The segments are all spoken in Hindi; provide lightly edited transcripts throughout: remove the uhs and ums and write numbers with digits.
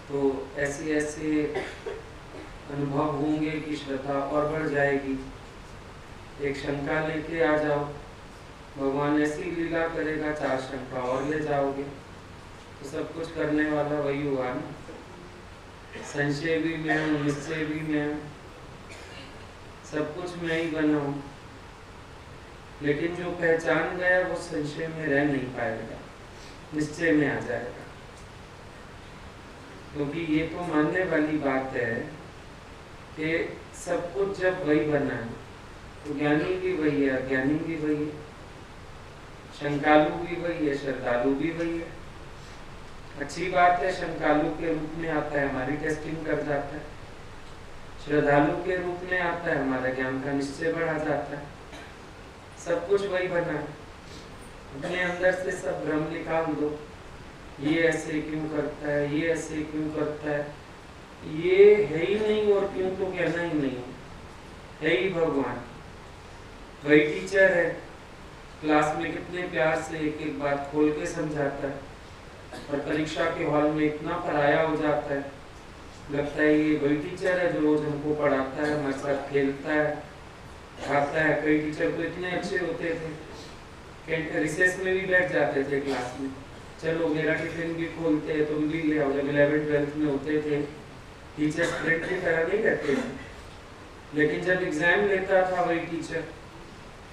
तो ऐसे ऐसे अनुभव होंगे कि श्रद्धा और बढ़ जाएगी। एक शंका लेके आ जाओ, भगवान ऐसी लीला करेगा 4 शंका और ले जाओगे, तो सब कुछ करने वाला वही हुआ ना। संशय भी मैं हूँ, निश्चय भी मैं हूँ, सब कुछ मैं ही बना हूँ। लेकिन जो पहचान गया वो संशय में रह नहीं पाएगा, निश्चय में आ जाएगा। क्योंकि ये तो मानने वाली बात है कि सब कुछ जब वही बना है तो ज्ञानी भी वही है, अज्ञानी भी वही है, शंकालु भी वही है, श्रद्धालु भी वही है। अच्छी बात है, शंकालु के रूप में आता है, हमारी टेस्टिंग कर जाता है। श्रद्धालु के रूप में आता है, हमारा ज्ञान का निश्चय बढ़ा जाता है। सब कुछ वही बना है। अपने अंदर से सब भ्रम निकाल दो, ये ऐसे क्यों करता है, ये ऐसे क्यों करता है, ये है ही नहीं और क्यों तो कहना ही नहीं है ही भगवान। वही टीचर है, क्लास में कितने प्यार से एक एक बात खोल के समझाता है, और परीक्षा के हॉल में इतना पराया हो जाता है, लगता है ये वही टीचर है जो रोज हमको पढ़ाता है, हमारे साथ खेलता है, खाता है। कई टीचर तो इतने अच्छे होते थे, रिसेस में भी बैठ जाते थे क्लास में, चलो मेरा टिफिन भी खोलते हैं, तुम भी ले आओ। जब 11th-12th में होते थे टीचर फ्रेंड की तरह नहीं रहते थे, लेकिन जब एग्जाम लेता था वही टीचर,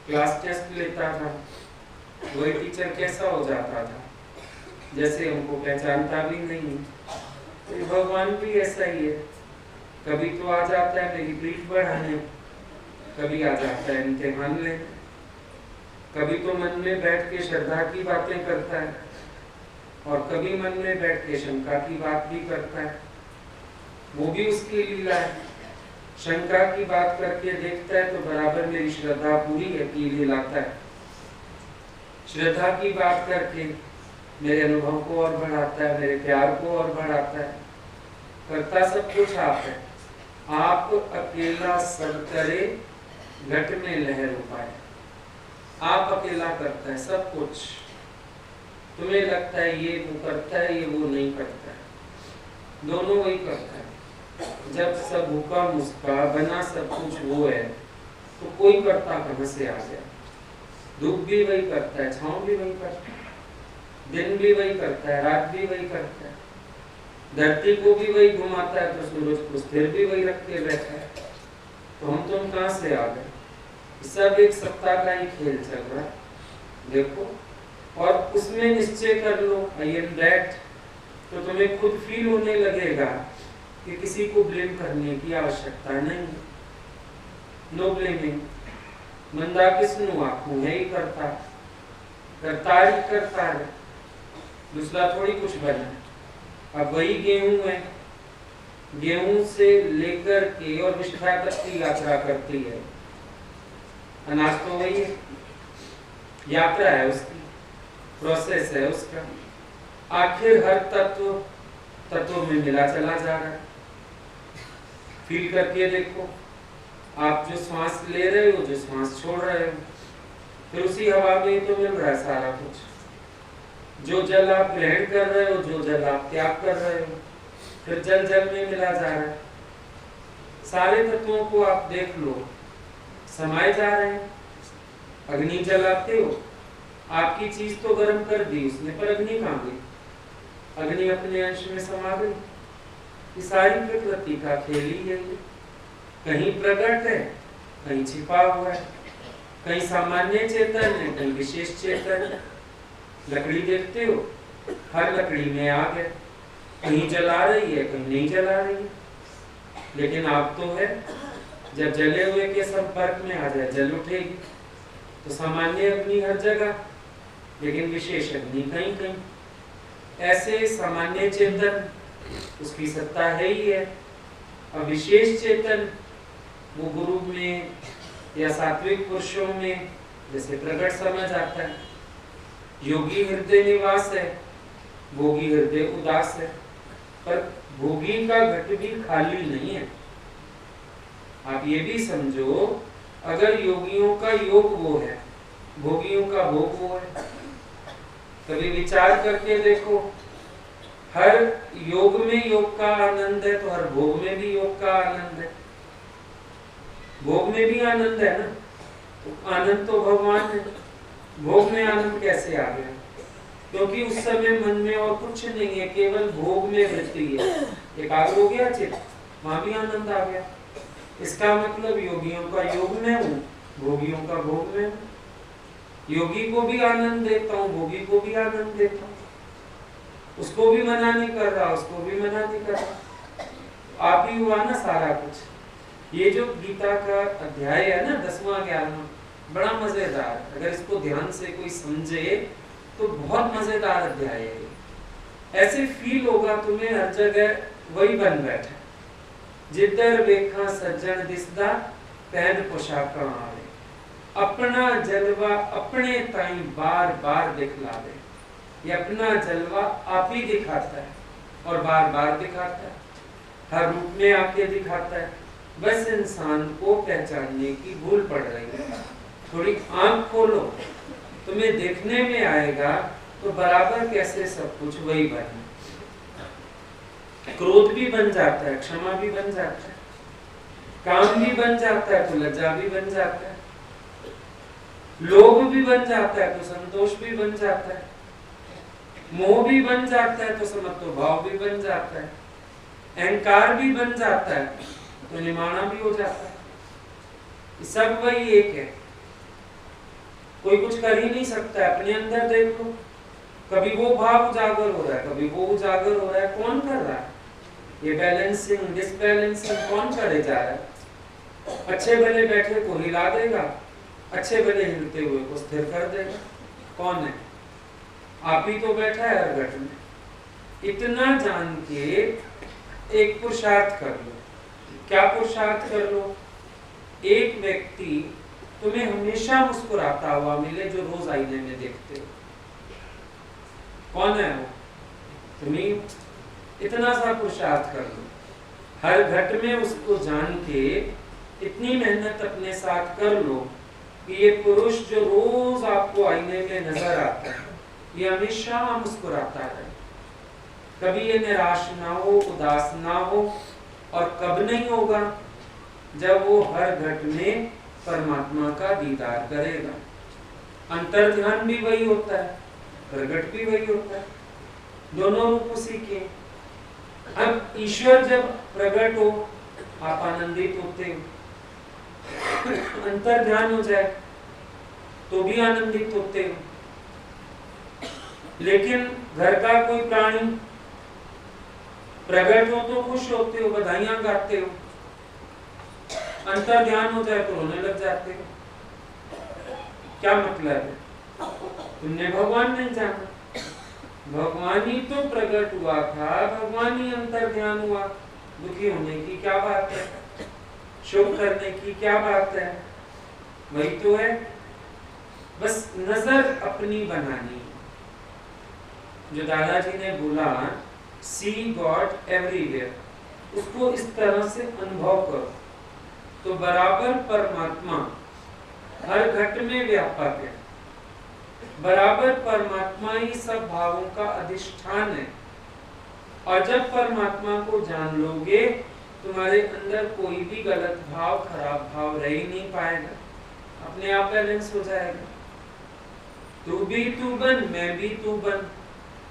क्लास टेस्ट लेता था वही टीचर, कैसा हो जाता था जैसे हमको पहचानता भी नहीं। तो भगवान भी ऐसा ही है, कभी तो आ जाता है मेरी पीठ बढ़ाने, कभी आ जाता है इम्तिहान लेने, कभी तो मन में बैठ के श्रद्धा की बातें करता है, और कभी मन में बैठ के शंका की बात भी करता है। वो भी उसकी लीला है। शंका की बात करके देखता है तो बराबर मेरी श्रद्धा पूरी है कि लाता है। श्रद्धा की बात करके मेरे अनुभव को और बढ़ाता है, मेरे प्यार को और बढ़ाता है। करता सब कुछ आप है, आप अकेला सब करे, घट में लहर उपाय। आप अकेला करता है सब कुछ। तुम्हें लगता है ये वो करता है, ये वो नहीं करता है, दोनों वही करता है। जब सब हुक्म उसका बना, सब कुछ वो है, तो कोई करता कहां से आ गया। धूप भी वही करता है, छांव भी वही करता है, दिन भी वही करता है, रात भी वही करता है, धरती को भी वही घुमाता है, तो सूरज को स्थिर भी वही रख के बैठा है। तो हम तुम कहां से आ गए। सब एक सत्ता का ही खेल चल रहा है, देखो। और उसमें निश्चय कर लो आई एम दैट, तो तुम्हें खुद फील होने लगेगा कि किसी को ब्लेम करने की आवश्यकता नहीं। No blaming. मंदा किसनु आंखों है ही करता, करता ही करता है, दूसरा थोड़ी कुछ बना। अब वही गेहूं है, गेहूं से लेकर के और विष्ठा तक की यात्रा करती है। अनाज तो वही है, यात्रा है उसकी, प्रोसेस है उसका। आखिर हर तत्व में मिला चला जा रहा है। फील करके देखो, आप जो श्वास ले रहे हो, जो श्वास छोड़ रहे हो, फिर उसी हवा में तो मिल रहा है सारा कुछ। जो जल आप ग्रहण कर रहे हो, जो जल आप त्याग कर रहे हो, फिर जल जल में मिला जा रहा है। सारे तत्वों को आप देख लो, समाये जा रहे हैं। अग्नि जलाते हो, आपकी चीज तो गर्म कर दी उसने, पर अग्नि कहां गई। अग्नि अपने अंश में समा गई। ये सारी प्रकृति का खेल ही है। कहीं प्रकट है, कहीं छिपा हुआ है, कहीं सामान्य चेतन है, कहीं विशेष चेतन है। लकड़ी देखते हो, हर लकड़ी में आग है, कहीं जला रही है, कहीं नहीं जला रही है, लेकिन आग तो है। जब जले हुए के संपर्क में आ जाए, जल उठेगी। तो सामान्य अग्नि हर जगह, लेकिन विशेष अग्नि कहीं कहीं। ऐसे सामान्य चेतन उसकी सत्ता है ही है, और विशेष चेतन वो गुरु में या सात्विक पुरुषों में जैसे प्रकट समझ आता है। योगी हृदय निवास है, भोगी हृदय उदास है। पर भोगी का घट भी खाली नहीं है। आप ये भी समझो, अगर योगियों का योग वो है, भोगियों का भोग वो है। कभी विचार करके देखो, हर योग में योग का आनंद है तो हर भोग में भी योग का आनंद है। भोग में भी आनंद है ना, तो आनंद तो भगवान है, भोग में आनंद कैसे आ गया? क्योंकि उस समय मन में और कुछ नहीं है, केवल भोग में वृत्ति है। एकाग्र हो गया चित्त, वहां भी आनंद आ गया। इसका मतलब योगियों का योग में हूँ, भोगियों का भोग में हूँ। योगी को भी आनंद देता हूँ, भोगी को भी आनंद देता हूँ। उसको भी मना नहीं कर रहा, उसको भी मना नहीं कर रहा। आप ही हुआ ना सारा कुछ। ये जो गीता का अध्याय है ना 10वां 11वां, बड़ा मजेदार। अगर इसको ध्यान से कोई समझे तो बहुत मजेदार अध्याय है। ऐसे फील होगा तुम्हें हर जगह वही बन बैठा, जिधर वेखा सज्जन दिसदा पहन पोशाका आवे, अपना जलवा अपने ताई बार बार दिखलावे। ये अपना जलवा आप ही दिखाता है और बार बार दिखाता है, हर रूप में आके दिखाता है। बस इंसान को पहचानने की भूल पड़ रही है। थोड़ी आंख खोलो, तुम्हें देखने में आएगा तो बराबर कैसे सब कुछ वही बने। क्रोध भी बन जाता है, क्षमा भी बन जाता है, काम भी बन जाता है तो लज्जा भी बन जाता है, लोभ भी बन जाता है तो संतोष भी बन जाता है, मोह भी बन जाता है तो समत्व भाव भी बन जाता है, अहंकार भी बन जाता है तो निमाना भी हो जाता है। सब वही एक है, कोई कुछ कर ही नहीं सकता है। अपने अंदर देख लो, कभी वो भाव उजागर हो रहा है, कभी वो उजागर हो रहा है। कौन कर रहा है ये बैलेंसिंग डिसबैलेंसिंग? कौन करे जा रहा है? अच्छे भले बैठे को हिला देगा, अच्छे भले हिलते हुए को स्थिर कर देगा। कौन है? आप ही तो बैठा है हर घट में। इतना जान के एक पुरुषार्थ कर लो। क्या पुरुषार्थ कर लो? एक व्यक्ति तुम्हें हमेशा मुस्कुराता हुआ मिले जो रोज आईने में देखते हो। कौन है वो? तुम्हें इतना सा पुरुषार्थ कर लो, हर घट में उसको जान के इतनी मेहनत अपने साथ कर लो कि ये पुरुष जो रोज आपको आईने में नजर आता है ये हमेशा मुस्कुराता रहे, कभी ये निराश ना हो, उदास ना हो। और कब नहीं होगा? जब वो हर घट में परमात्मा का दीदार करेगा। अंतर ध्यान भी वही होता है, प्रगट भी वही होता है, दोनों रूप उसी के। अब ईश्वर जब प्रकट हो आप आनंदित होते हो, अंतर ध्यान हो जाए तो भी आनंदित होते हो। लेकिन घर का कोई प्राणी प्रकट हो तो खुश होते हो, बधाइयां गाते हो, अंतर ध्यान हो जाए तो रोने लग जाते हो। क्या मतलब है? तुमने भगवान नहीं जाना, भगवान ही तो प्रकट हुआ था, भगवान ही अंतर ध्यान हुआ। दुखी होने की क्या बात है? शोक करने की क्या बात है? वही तो है, बस नजर अपनी बनानी। जो दादाजी ने बोला सी गॉड एवरीवेयर, उसको इस तरह से अनुभव करो तो बराबर परमात्मा हर घट में व्यापक है, बराबर परमात्मा ही सब भावों का अधिष्ठान है। और जब परमात्मा को जान लोगे तुम्हारे अंदर कोई भी गलत भाव, खराब भाव रह ही नहीं पाएगा, अपने आप बैलेंस हो जाएगा। तू भी तू बन, मैं भी तू बन,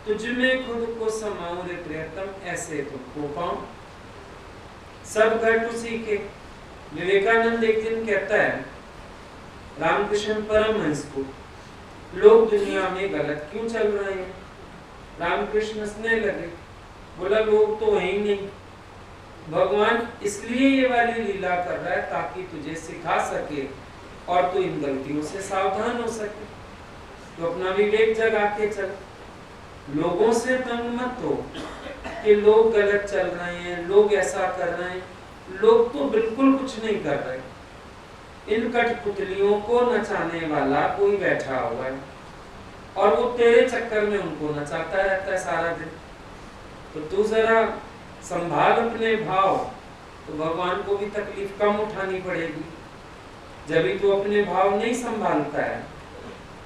तुझ में खुद को समाऊं रे प्रियतम, ऐसे तुमको पाऊं। सब घट उसी के। विवेकानंद एक दिन कहता है रामकृष्ण परमहंस को, लोग दुनिया में गलत क्यों चल रहे हैं? रामकृष्ण हंसने लगे, बोला लोग तो है ही नहीं, भगवान इसलिए ये वाली लीला कर रहा है ताकि तुझे सिखा सके और तू इन गलतियों से सावधान हो सके। तो अपना विवेक जगा के चल, लोगों से तंग मत हो कि लोग गलत चल रहे हैं, लोग ऐसा कर रहे हैं। लोग तो बिल्कुल कुछ नहीं कर रहे, इन कठपुतलियों को नचाने वाला कोई बैठा हुआ है और वो तेरे चक्कर में उनको नचाता रहता है सारा दिन। तो तू जरा संभाल अपने भाव, तो भगवान को भी तकलीफ कम उठानी पड़ेगी। जब भी तू अपने भाव नहीं संभालता है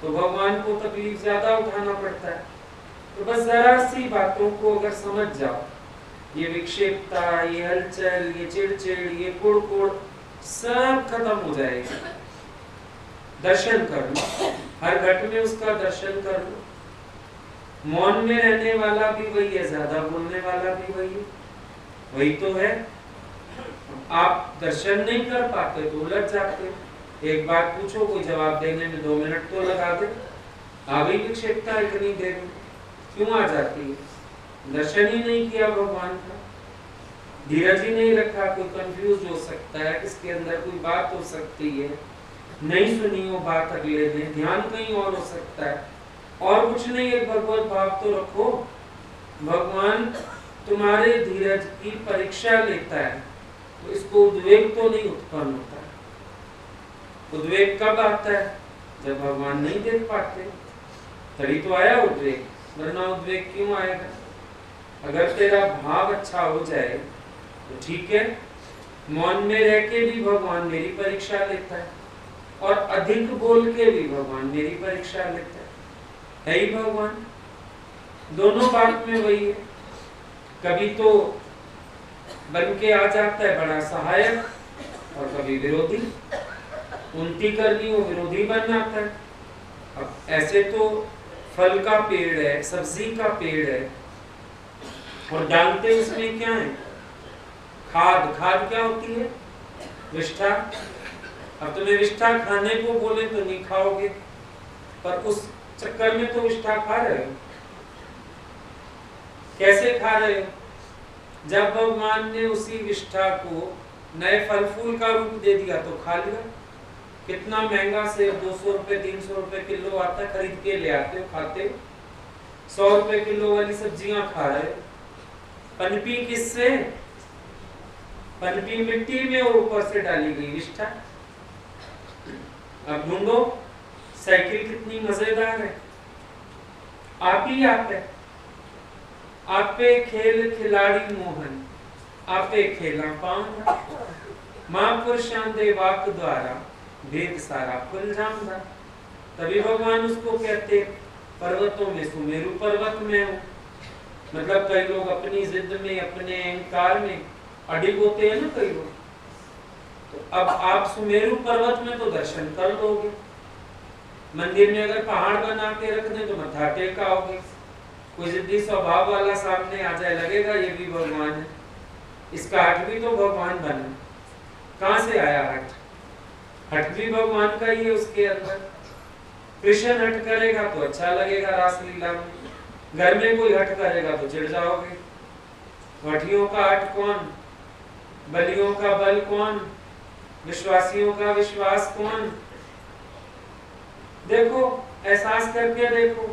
तो भगवान को तकलीफ ज्यादा उठाना पड़ता है। तो बस जरा सी बातों को अगर समझ जाओ, ये विक्षेपता, ये हलचल, ये चिड़चिड़, ये कुड़कुड़ सब खत्म हो जाएगा। दर्शन कर लो, हर घट में उसका दर्शन कर लो। मौन में रहने वाला भी वही है, ज्यादा बोलने वाला भी वही है, वही तो है। आप दर्शन नहीं कर पाते तो उलझ जाते। एक बात पूछो, कोई जवाब देने में 2 मिनट तो लगा दे, आ गई विक्षेपता इतनी देर में, क्यों आ जाती है? दर्शन ही नहीं किया भगवान का, धीरज ही नहीं रखा। कोई कंफ्यूज हो सकता है, किसके अंदर कोई बात हो सकती है, नहीं सुनी वो बात अगले ने, ध्यान कहीं और हो सकता है। और कुछ नहीं, एक भगवत भाव तो रखो, भगवान तुम्हारे धीरज की परीक्षा लेता है, तो इसको उद्वेग तो नहीं उत्पन्न होता है। उद्वेग कब आता है? जब भगवान नहीं देख पाते, तभी तो आया उद्वेग, वरना उद्वेग क्यों आएगा? अगर तेरा भाव अच्छा हो जाए तो ठीक है। मौन में रह के भी भगवान मेरी परीक्षा लेता है, और अधिक बोल के भी भगवान मेरी परीक्षा लेता है ही भगवान। दोनों बात में वही है। कभी तो बन के आ जाता है बड़ा सहायक, और कभी विरोधी। उल्टी करनी हो विरोधी बन जाता है। अब ऐसे तो फल का पेड़ है, सब्जी का पेड़ है, और डालते उसमें क्या है? खाद। खाद क्या होती है? विष्ठा। अब तुम्हें विष्ठा खाने को बोले तो नहीं खाओगे, पर उस चक्कर में तो विष्ठा खा रहे हो। कैसे खा रहे हो? जब भगवान ने उसी विष्ठा को नए फल फूल का रूप दे दिया तो खा लिया। कितना महंगा सेब, 200 रुपए 300 रुपए किलो आता है, खरीद के ले आते हो, खाते हो। 100 रुपए किलो वाली सब्जियां खा रहे हो। पनपी किससे? पनपी मिट्टी में और ऊपर से डाली गई विष्ठा। अब ढूंढो, साइकिल कितनी मजेदार है। आप ही आप है। आपे खेल खिलाड़ी मोहन, आपे खेला पाऊंगा। महापुरुषां दे वाक द्वारा वेद सारा खुल जाऊंगा। तभी भगवान उसको कहते पर्वतों में सुमेरु पर्वत में हो। मतलब कई लोग अपनी जिद में, अपने अहंकार में अडिग होते हैं ना कई लोग, तो अब आप सुमेरु पर्वत में तो दर्शन कर लोगे। मंदिर में अगर पहाड़ बना के रख दें तो मत्था टेकाओगे। कोई जिद्दी स्वभाव वाला सामने आ जाए, लगेगा ये भी भगवान है। इसका हट भी तो भगवान बना। कहां से आया हट? हट भी भगवान का ही है उसके अंदर। कृष्ण हट करेगा तो अच्छा लगेगा रासलीला में, घर में कोई हट करेगा तो चिढ़ जाओगे। हठियों का हट कौन? बलियों का बल कौन? विश्वासियों का विश्वास कौन? देखो, एहसास करके देखो।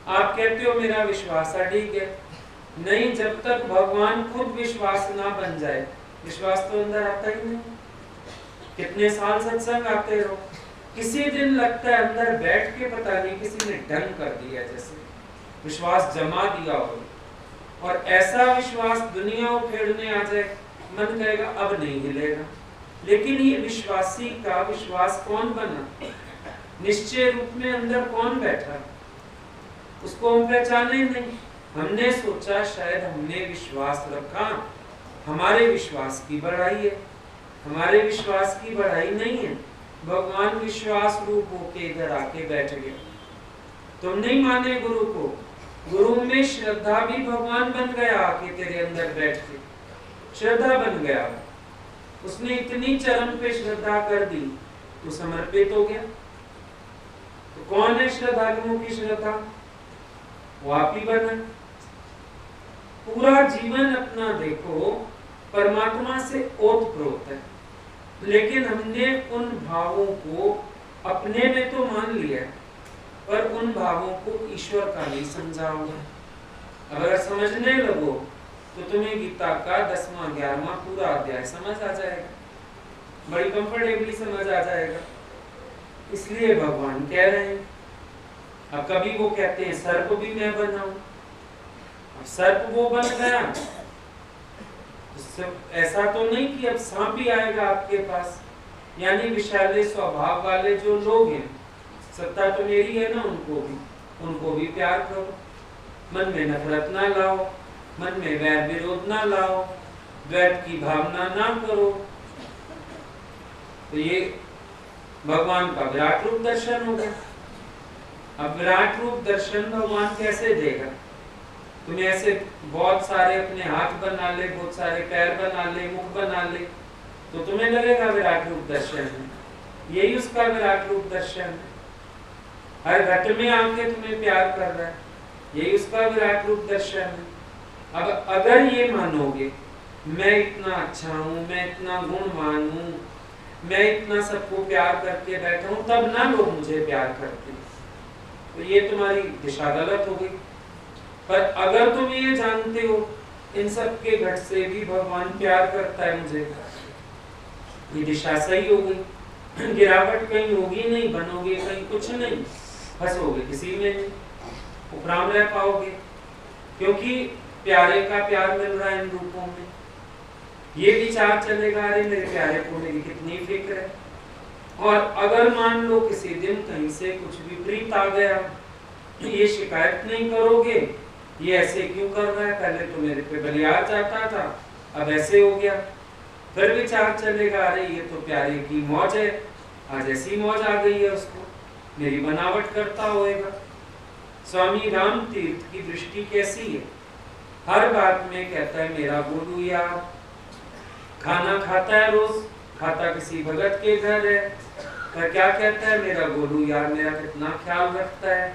आप कहते हो मेरा विश्वास अडिग है, नहीं, जब तक भगवान खुद विश्वास ना बन जाए, विश्वास तो अंदर आता ही नहीं। कितने साल सत्संग आते रहो, किसी दिन लगता है अंदर बैठ के पता नहीं किसी ने ढंग कर दिया, जैसे विश्वास जमा दिया हो, और ऐसा विश्वास दुनिया उखेड़ने आ जाए, मन कहेगा अब नहीं हिलेगा। लेकिन ये विश्वासी का विश्वास कौन बना? निश्चय रूप में अंदर कौन बैठा? उसको हम पहचाने नहीं। हमने सोचा शायद हमने विश्वास रखा, हमारे विश्वास की बढ़ाई है। हमारे विश्वास की बढ़ाई नहीं है। भगवान विश्वास रूप होके इधर आके बैठ गए। तुम नहीं माने गुरु को, गुरु में श्रद्धा भी भगवान बन गया आके तेरे अंदर बैठ के, श्रद्धा बन गया। उसने इतनी चरम पे श्रद्धा कर दी तो समर्पित हो गया। तो कौन है श्रद्धालुओं की श्रद्धा? वो आप ही बना। पूरा जीवन अपना देखो परमात्मा से ओतप्रोत है, लेकिन हमने उन भावों को अपने में तो मान लिया, पर उन भावों को ईश्वर का नहीं समझा होगा। अगर समझने लगो तो तुम्हें गीता का 10वां 11वां पूरा अध्याय समझ आ जाएगा, बड़ी कंफर्टेबली समझ आ जाएगा। इसलिए भगवान कह रहे हैं, अब कभी वो कहते हैं सर्प भी मैं बनाऊं, अब सर्प वो बन गया, ऐसा तो नहीं कि अब सांप भी आएगा आपके पास। यानी विशाले स्वभाव वाले जो लोग हैं, सत्ता तो मेरी है ना, उनको भी प्यार करो। मन में नफरत ना लाओ, मन में वैर विरोध ना लाओ, द्वैत की भावना ना करो। तो ये भगवान का विराट रूप दर्शन हो गया। अब विराट रूप दर्शन भगवान कैसे देगा? तुम्हें ऐसे बहुत सारे अपने हाथ बना ले, बहुत सारे पैर बना ले, मुख बना ले, तो तुम्हें लगेगा विराट रूप दर्शन है। यही उसका विराट रूप दर्शन है। हर घट में आके तुम्हें प्यार कर रहा है, यही उसका विराट रूप दर्शन है। अब अगर ये मानोगे मैं इतना अच्छा हूँ, मैं इतना गुणवान हूँ, मैं इतना सबको प्यार करके बैठा हूँ, तब ना लोग मुझे प्यार करते, तो ये तुम्हारी दिशा गलत हो गई। पर अगर तुम ये जानते हो इन सब के घट से भी भगवान प्यार करता है मुझे, ये दिशा सही हो गई। गिरावट कहीं होगी नहीं, बनोगे कहीं कुछ नहीं, फंसोगे किसी में नहीं, उपराम रह पाओगे, क्योंकि प्यारे का प्यार मिल रहा है इन रूपों में। ये विचार चलेगा, अरे मेरे प्यारे को मेरी कितनी फिक्र है। और अगर मान लो किसी दिन कहीं से कुछ विपरीत आ गया, तो ये शिकायत नहीं करोगे ये ऐसे क्यों कर रहा है, पहले तो मेरे पे बलियार जाता था, अब ऐसे हो गया। फिर विचार चलेगा, अरे ये तो प्यारे की मौज है, आज ऐसी मौज आ गई है उसको, मेरी बनावट करता होएगा। स्वामी राम तीर्थ की दृष्टि कैसी है? हर बात में कहता है मेरा गोलू यार। खाना खाता है रोज, खाता किसी भगत के घर है, पर क्या कहता है मेरा गोलू यार मेरा कितना ख्याल रखता है,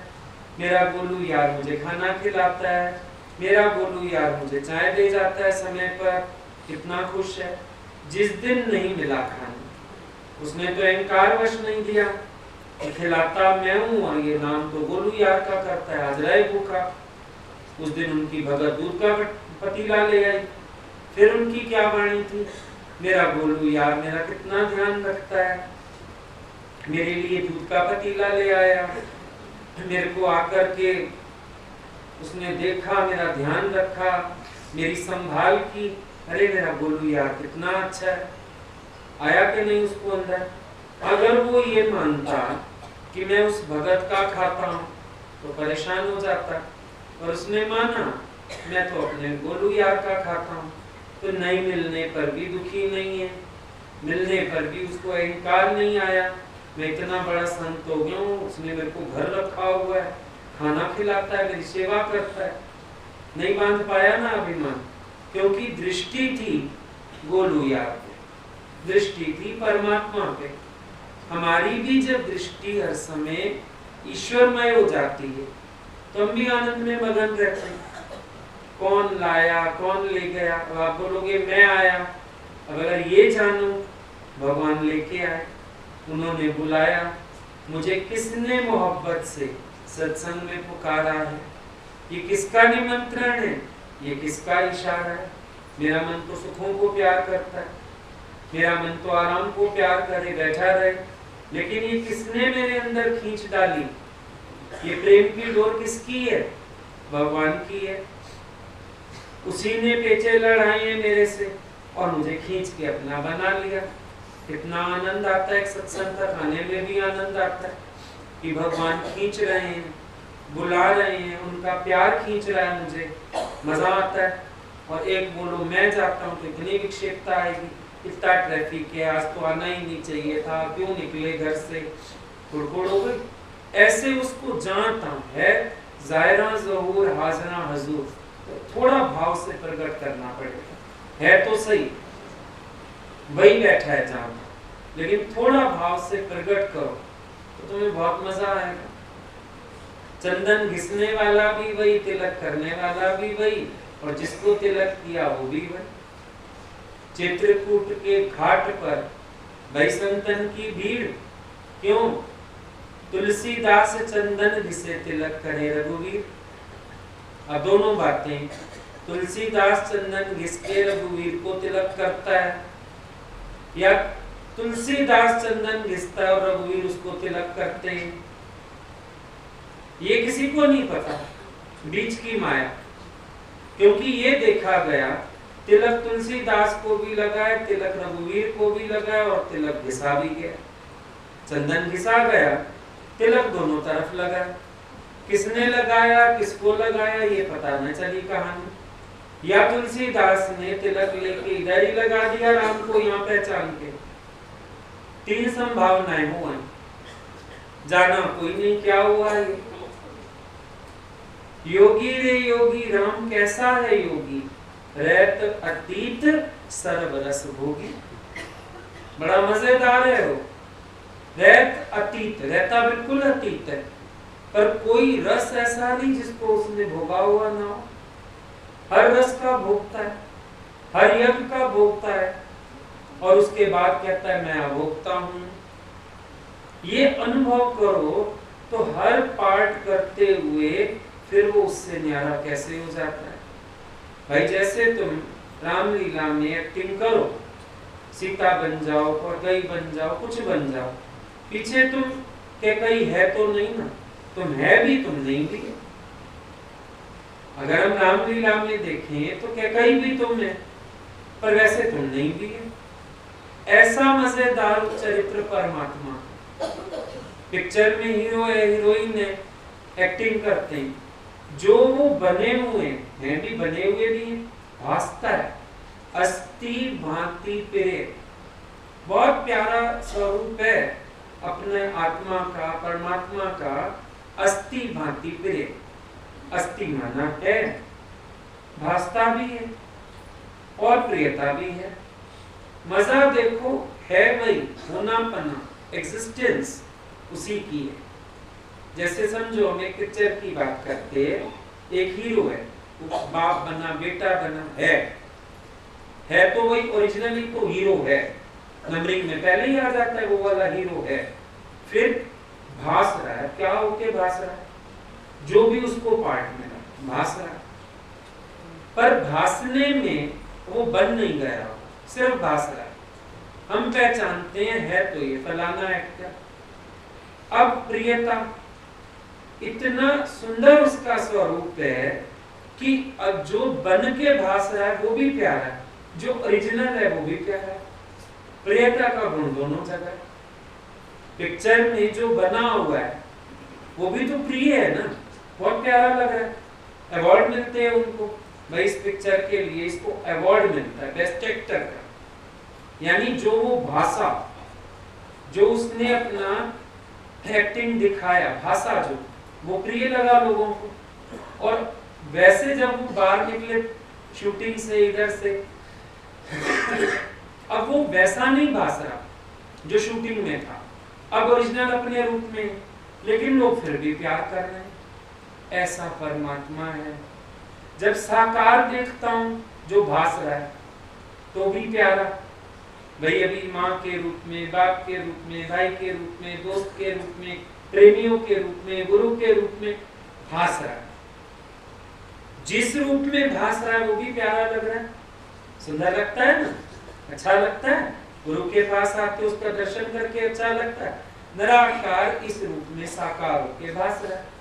मेरा गोलू यार मुझे खाना खिलाता है, मेरा गोलू यार मुझे चाय दे जाता है समय पर, कितना खुश है। जिस दिन नहीं मिला खाना, उसने तो अहंकारवश नहीं दिया, खिलाता मैं हूँ और ये नाम तो गोलू यार का करता है, आज रहे भूखा। उस दिन उनकी भगत दूध का पतीला ले आई, फिर उनकी क्या वाणी थी, मेरा गोलू यार मेरा कितना ध्यान रखता है, मेरे लिए दूध का पतीला ले आया, मेरे को आकर के उसने देखा, मेरा ध्यान रखा, मेरी संभाल की, अरे मेरा गोलू यार कितना अच्छा है। आया कि नहीं उसको अंदर? अगर वो ये मानता कि मैं उस भगत का खाता हूँ तो परेशान हो जाता, और उसने माना मैं तो अपने गोलू यार का खाता हूँ, तो नहीं मिलने पर भी दुखी नहीं है, मिलने पर भी उसको अहंकार नहीं आया, मैं इतना बड़ा संत हो गया हूँ, उसने मेरे को घर रखा हुआ है, खाना खिलाता है, मेरी सेवा करता है। नहीं बांध पाया ना अभिमान, क्योंकि दृष्टि थी गोलू यार पे, दृष्टि थी परमात्मा पे। हमारी भी जब दृष्टि हर समय ईश्वरमय हो जाती है तो हम भी आनंद में मगन रहते हैं। कौन लाया, कौन ले गया, अब आप बोलोगे मैं आया। अब अगर ये जानो भगवान लेके आए, उन्होंने बुलाया, मुझे किसने मोहब्बत से सत्संग में पुकारा है, ये किसका निमंत्रण है, ये किसका इशारा है। मेरा मन तो सुखों को प्यार करता है, मेरा मन तो आराम को प्यार करे बैठा रहे, लेकिन ये किसने मेरे अंदर खींच डाली, ये प्रेम की डोर किसकी है? भगवान की है। उसी ने पेचे लड़ाए हैं मेरे से और मुझे खींच के अपना बना लिया। कितना आनंद आता है, सत्संग तक आने में भी आनंद आता है कि भगवान खींच रहे हैं, बुला रहे हैं, उनका प्यार खींच रहा है, मुझे मजा आता है। और एक बोलो मैं जाता हूँ तो इतनी विक्षेपता आएगी, इतना ट्रैफिक है, आज तो आना ही नहीं चाहिए था, क्यों निकले घर से, हुड़हुड़ हो गई। ऐसे उसको जानता है जायरा ज़हूर हाज़रा हजूर, तो थोड़ा भाव से प्रकट करना पड़ेगा। है तो सही वही बैठा है जहाँ, लेकिन थोड़ा भाव से प्रकट करो तो तुम्हें बहुत मजा आएगा। चंदन घिसने वाला भी वही, तिलक करने वाला भी वही, और जिसको तिलक किया वो भी वही। चित्रकूट के घाट पर वैसंतन की भीड़, क्यों? तुलसीदास चंदन घिसे तिलक करे रघुवीर। अब दोनों बातें, तुलसीदास चंदन घिस के रघुवीर को तिलक करता है, या तुलसीदास चंदन घिसता है और रघुवीर उसको तिलक करते हैं, ये किसी को नहीं पता, बीच की माया। क्योंकि ये देखा गया तिलक तुलसीदास को भी लगा है, तिलक रघुवीर को भी लगा है, और तिलक घिसा भी गया। चंदन घिसा गया, तिलक दोनों तरफ लगा। किसने लगाया, किसको लगाया, ये पता न चली कहानी। या तुलसीदास ने तिलक लेके इधर ही लगा दिया राम को यहाँ पहचान के। 3 संभावनाएं हुई, जाना कोई नहीं क्या हुआ है। योगी रे योगी राम कैसा है योगी, रहत अतीत सर्व रस भोगी। बड़ा मजेदार है वो। रहत अतीत, रहता बिल्कुल अतीत है, पर कोई रस ऐसा नहीं जिसको उसने भोगा हुआ ना हो। हर रस का भोगता है, हर यज्ञ का भोगता है, और उसके बाद कहता है मैं अभोक्ता हूं। ये अनुभव करो तो हर पार्ट करते हुए फिर वो उससे न्यारा कैसे हो जाता है। भाई जैसे तुम रामलीला में एक्टिंग करो, सीता बन जाओ, कई बन जाओ, कुछ बन जाओ, पीछे तुम के कई है तो नहीं ना, तुम है भी तुम नहीं भी। अगर हम रामलीला में देखें तो क्या कई भी तुम है, पर वैसे तुम नहीं भी है। ऐसा मजेदार चरित्र परमात्मा। पिक्चर में हीरो है, हीरोइन है, एक्टिंग करते हैं, जो वो बने हुए हैं भी, बने हुए भी हैं, भासता है। अस्ति भांति पिरे, बहुत प्यारा स्वरूप है अपने आत्मा का, परमात्मा का। अस्ति भांति पिरे, अस्ति माना है, भासता भी है और प्रियता भी है। मजा देखो है वही, होनापना, एग्जिस्टेंस उसी की है। जैसे समझो हम एक पिक्चर की बात करते हैं, एक हीरो है, वो बाप बना, बेटा बना, है तो वही, ओरिजिनली तो हीरो है, नंबरिंग में पहले ही आ जाता है वो वाला हीरो है। फिर भास रहा है, क्या होके भास रहा है, जो भी उसको पार्ट मिला भास रहा है, पर भासने में वो बन नहीं गया, सिर्फ भास रहा है। हम पहचानते हैं है तो ये फलाना एक्टर। अब प्रियता, इतना सुंदर उसका स्वरूप है कि अब जो बन के भास रहा है वो भी प्यारा है, जो ओरिजिनल है वो भी प्यारा है। प्रियता का गुण दोनों जगह। पिक्चर में जो बना हुआ है वो भी तो प्रिय है ना, बहुत प्यारा लग रहा है। अवार्ड मिलते हैं उनको, भाई इस पिक्चर के लिए इसको अवार्ड मिलता है बेस्ट एक्टर का। यानी जो वो भाषा, जो उसने अपना एक्टिंग दिखाया, भाषा जो, वो प्रिय लगा लोगों को। और वैसे जब वो बाहर निकले शूटिंग से, इधर से, अब वो वैसा नहीं भास रहा जो शूटिंग में था, अब ओरिजिनल अपने रूप में, लेकिन लोग फिर भी प्यार कर रहे हैं। ऐसा परमात्मा है। जब साकार देखता हूं जो भास रहा है तो भी प्यारा, भाई अभी माँ के रूप में, बाप के रूप में, भाई के रूप में, दोस्त के रूप में, प्रेमियों के रूप में, गुरु के रूप में भास रहा है। जिस रूप में भास रहा है वो भी प्यारा लग रहा है, सुंदर लगता है ना, अच्छा लगता है। गुरु के पास आते उसका दर्शन करके अच्छा लगता है। निराकार इस रूप में साकार होके भास रहा है।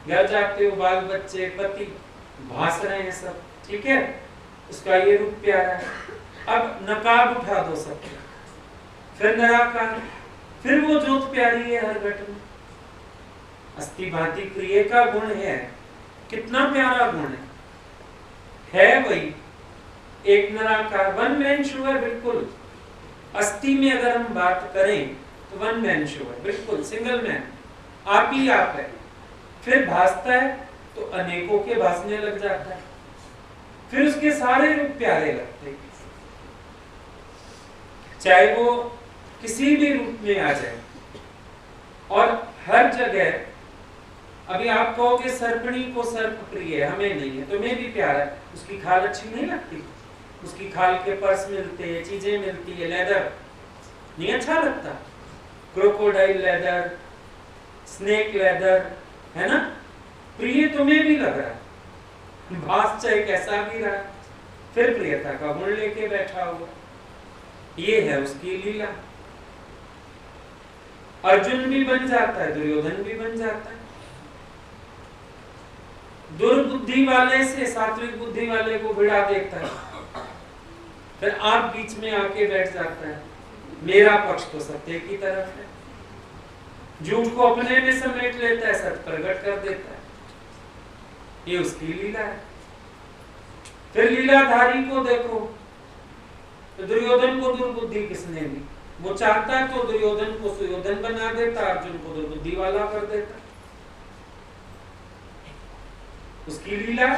घर जाते हो, बाल बच्चे, पति भास रहे हैं सब, ठीक है, उसका ये रूप प्यारा है। अब नकाब उठा दो सबके, फिर निराकार, फिर वो ज्योत प्यारी है हर घट में। अस्ति भांति प्रिय का गुण है, कितना प्यारा गुण है वही एक निराकार, वन मैन शुगर, बिल्कुल। अस्थि में अगर हम बात करें तो वन मैन शुगर, बिल्कुल सिंगल मैन, आप ही आप है। फिर भासता है तो अनेकों के भासने लग जाता है, फिर उसके सारे रूप प्यारे लगते हैं, चाहे वो किसी भी रूप में आ जाए। और हर जगह, अभी आप कहोगे सर्पणी को सर्प प्रिय है, हमें नहीं है, तुम्हें भी प्यारा है, उसकी खाल अच्छी नहीं लगती, उसकी खाल के पर्स मिलते हैं, चीजें मिलती है, लेदर नहीं अच्छा लगता, क्रोकोडाइल लेदर, स्नेक लेदर, है ना, प्रिय तुम्हें भी लग रहा है, भास चाहे कैसा भी रहा, फिर प्रियता का गुण लेके बैठा हुआ। ये है उसकी लीला। अर्जुन भी बन जाता है, दुर्योधन भी बन जाता है। दुर्बुद्धि वाले से सात्विक बुद्धि वाले को भिड़ा देता है, फिर आप बीच में आके बैठ जाता है, मेरा पक्ष तो सत्य की तरफ है। झूठ को अपने में समेट लेता है, सत्य प्रकट कर देता है। ये उसकी लीला है। फिर लीलाधारी को देखो, तो दुर्योधन को दुर्बुद्धि किसने दी? वो चाहता तो दुर्योधन को सुयोधन बना देता, अर्जुन को दुर्बुद्धि वाला कर देता। उसकी लीला,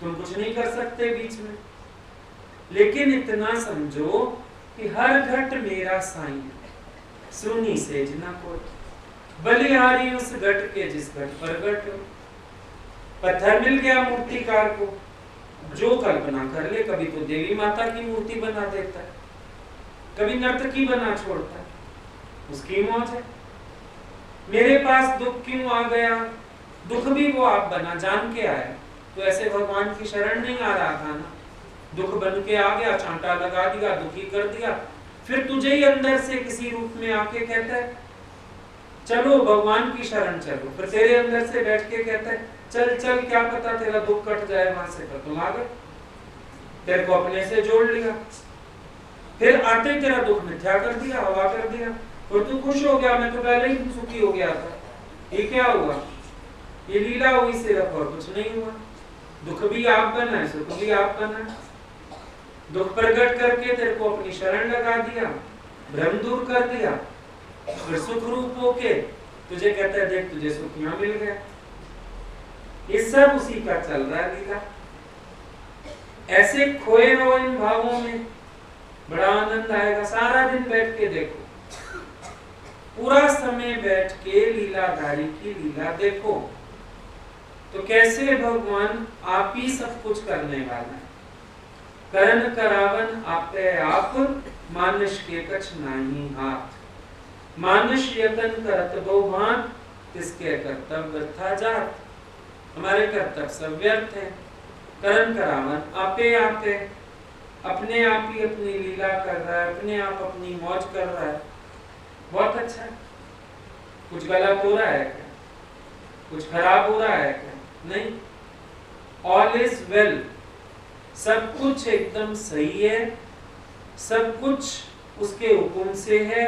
तुम कुछ नहीं कर सकते बीच में। लेकिन इतना समझो कि हर घट मेरा साईं, सुनी सेज ना कोई, बलिहारी उस घट के जिस घट प्रगट हो। पत्थर मिल गया मूर्तिकार को, जो कल्पना कर ले। कभी तो देवी माता की मूर्ति बना देता है, कभी नर्तकी बना छोड़ता है, उसकी मौज है। मेरे पास दुख क्यों आ गया? दुख भी वो आप बना, जान के आया। तो ऐसे भगवान की शरण नहीं आ रहा था ना, दुख बन के आ गया, चांटा लगा दिया, दुखी कर दिया। फिर तुझे ही अंदर से किसी रूप में आके कहता है चलो भगवान की शरण चलो। फिर तेरे अंदर से बैठ के कहता है चल चल, क्या पता तेरा दुख कट जाए वहां से। पर तुम आ गए, तेरे को अपने से जोड़ लिया। फिर आते तेरा दुख मिथ्या कर दिया, हवा कर दिया, और तू खुश हो गया। मैं तो पहले ही सुखी हो गया था। ये क्या हुआ? ये लीला हुई सिर्फ, और कुछ नहीं हुआ। दुख भी आप बना है, सुख भी आप बना। दुख प्रकट करके तेरे को अपनी शरण लगा दिया, भ्रम दूर कर दिया। फिर सुख रूप होके तुझे कहता है देख तुझे सुख यहाँ मिल गया। ये सब उसी का चल रहा है लीला। ऐसे खोए रहो इन भावों में, बड़ा आनंद आएगा। सारा दिन बैठ के देखो, पूरा समय बैठ के लीलाधारी की लीला देखो, तो कैसे भगवान आप ही सब कुछ करने वाला है। करन करावन आपे आप, मानुष के कछ नाही हाथ। मानुष यतन करत बहु भांत, तिसके कर्तव्य व्यर्था जात। हमारे कर्तव्य सब व्यर्थ है। करन करावन आपे आपे, अपने आप ही अपनी लीला कर रहा है, अपने आप अपनी मौज कर रहा है। बहुत अच्छा है। कुछ गलत हो रहा है क्या? कुछ खराब हो रहा है क्या? नहीं, ऑल इज वेल। सब कुछ एकदम सही है, सब कुछ उसके हुक्म से है।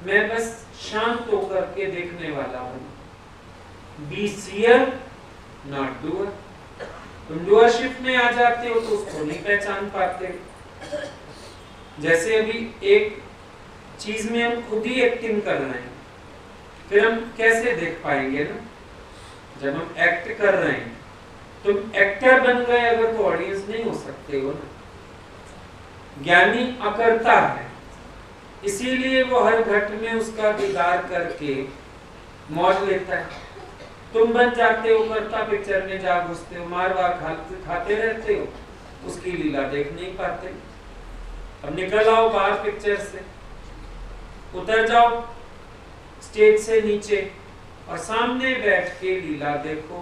मैं बस शांत होकर के देखने वाला हूं। Be seer not doer. तुम डूअरशिप में आ जाते हो तो उसको नहीं पहचान पाते। जैसे अभी एक चीज में हम खुद ही एक्टिंग कर रहे हैं, फिर हम कैसे देख पाएंगे ना? जब हम एक्ट कर रहे हैं, तुम एक्टर बन गए अगर तो ऑडियंस नहीं हो सकते हो ना। ज्ञानी अकर्ता है, इसीलिए वो हर घट में उसका दीदार करके मौज लेता है। तुम बन जाते हो कर्ता, पिक्चर में जा घुसते हो, मार वार खाते रहते हो, उसकी लीला देख नहीं पाते। अब निकल आओ बाहर पिक्चर से, उतर जाओ स्टेज से नीचे और सामने बैठ के लीला देखो,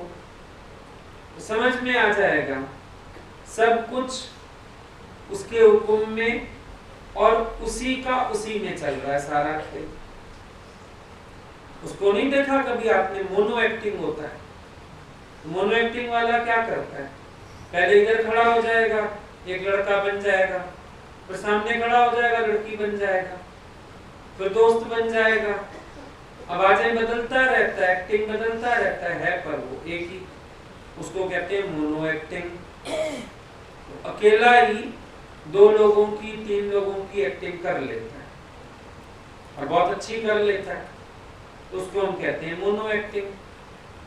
तो समझ में आ जाएगा सब कुछ उसके हुक्म में और उसी का उसी में चल रहा है सारा खेल। उसको नहीं देखा कभी आपने? मोनो एक्टिंग होता है। मोनो एक्टिंग वाला क्या करता है? पहले इधर खड़ा हो जाएगा, एक लड़का बन जाएगा, फिर सामने खड़ा हो जाएगा, लड़की बन जाएगा, फिर दोस्त बन जाएगा। आवाजें बदलता रहता है, एक्टिंग बदलता रहता है पर वो एक ही। उसको कहते हैं मोनो एक्टिंग। तो अकेला ही 2 लोगों की 3 लोगों की एक्टिंग कर लेता है और बहुत अच्छी कर लेता है, तो उसको हम कहते हैं मोनो एक्टिंग।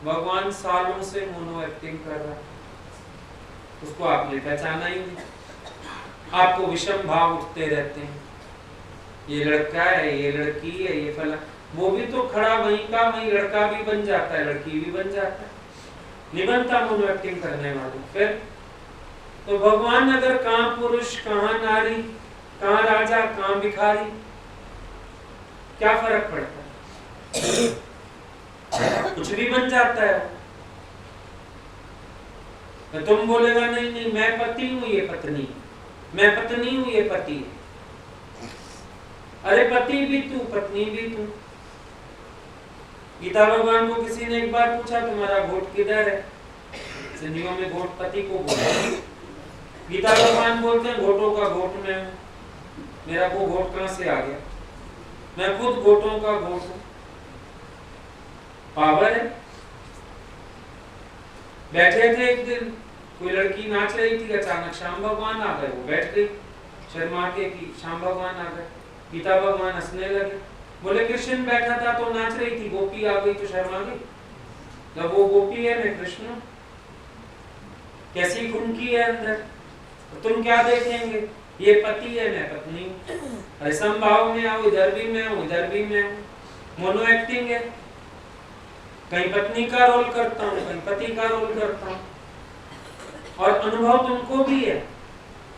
भगवान सालों से मोनो एक्टिंग कर रहा है, उसको आपने पहचाना ही नहीं। आपको विषम भाव उठते रहते हैं, ये लड़का है, ये लड़की है, ये फला। वो भी तो खड़ा वहीं का वहीं लड़का भी बन जाता है, लड़की भी बन जाता है। नहीं बनता मोनो एक्टिंग करने वाले। फिर तो भगवान अगर कहाँ पुरुष, कहाँ नारी, कहाँ राजा, कहाँ भिखारी, क्या फर्क पड़ता है? कुछ भी बन जाता है। तो तुम बोलेगा नहीं नहीं मैं पति हूं, ये पत्नी, मैं पत्नी हूं, ये पति है। अरे पति भी तू, पत्नी भी तू। गीता भगवान को किसी ने एक बार पूछा तुम्हारा वोट किधर है? सिंधियों में वोट पति को बोला। गीता भगवान बोलते हैं घोटों का घोट में हूं। मेरा वो घोट कहां से आ गया? मैं खुद घोटों का घोट हूं। पावर है। बैठे थे एक दिन, कोई लड़की नाच रही थी, अचानक श्याम भगवान आ गए, वो बैठ गई शर्मा के कि श्याम भगवान आ गए। गीता भगवान हंसने लगे, बोले कृष्ण बैठा था तो नाच रही थी, गोपी आ गई तो शर्मा गई। जब वो गोपी है मैं कृष्ण, कैसी खुनकी है अंदर, तो तुम क्या देखेंगे, ये पति है मैं पत्नी हूँ, अरे समभाव में आओ, इधर भी मैं हूँ इधर भी मैं हूँ। मोनो एक्टिंग है, कहीं पत्नी का रोल करता हूँ कहीं पति का रोल करता हूँ। और अनुभव तुमको भी है,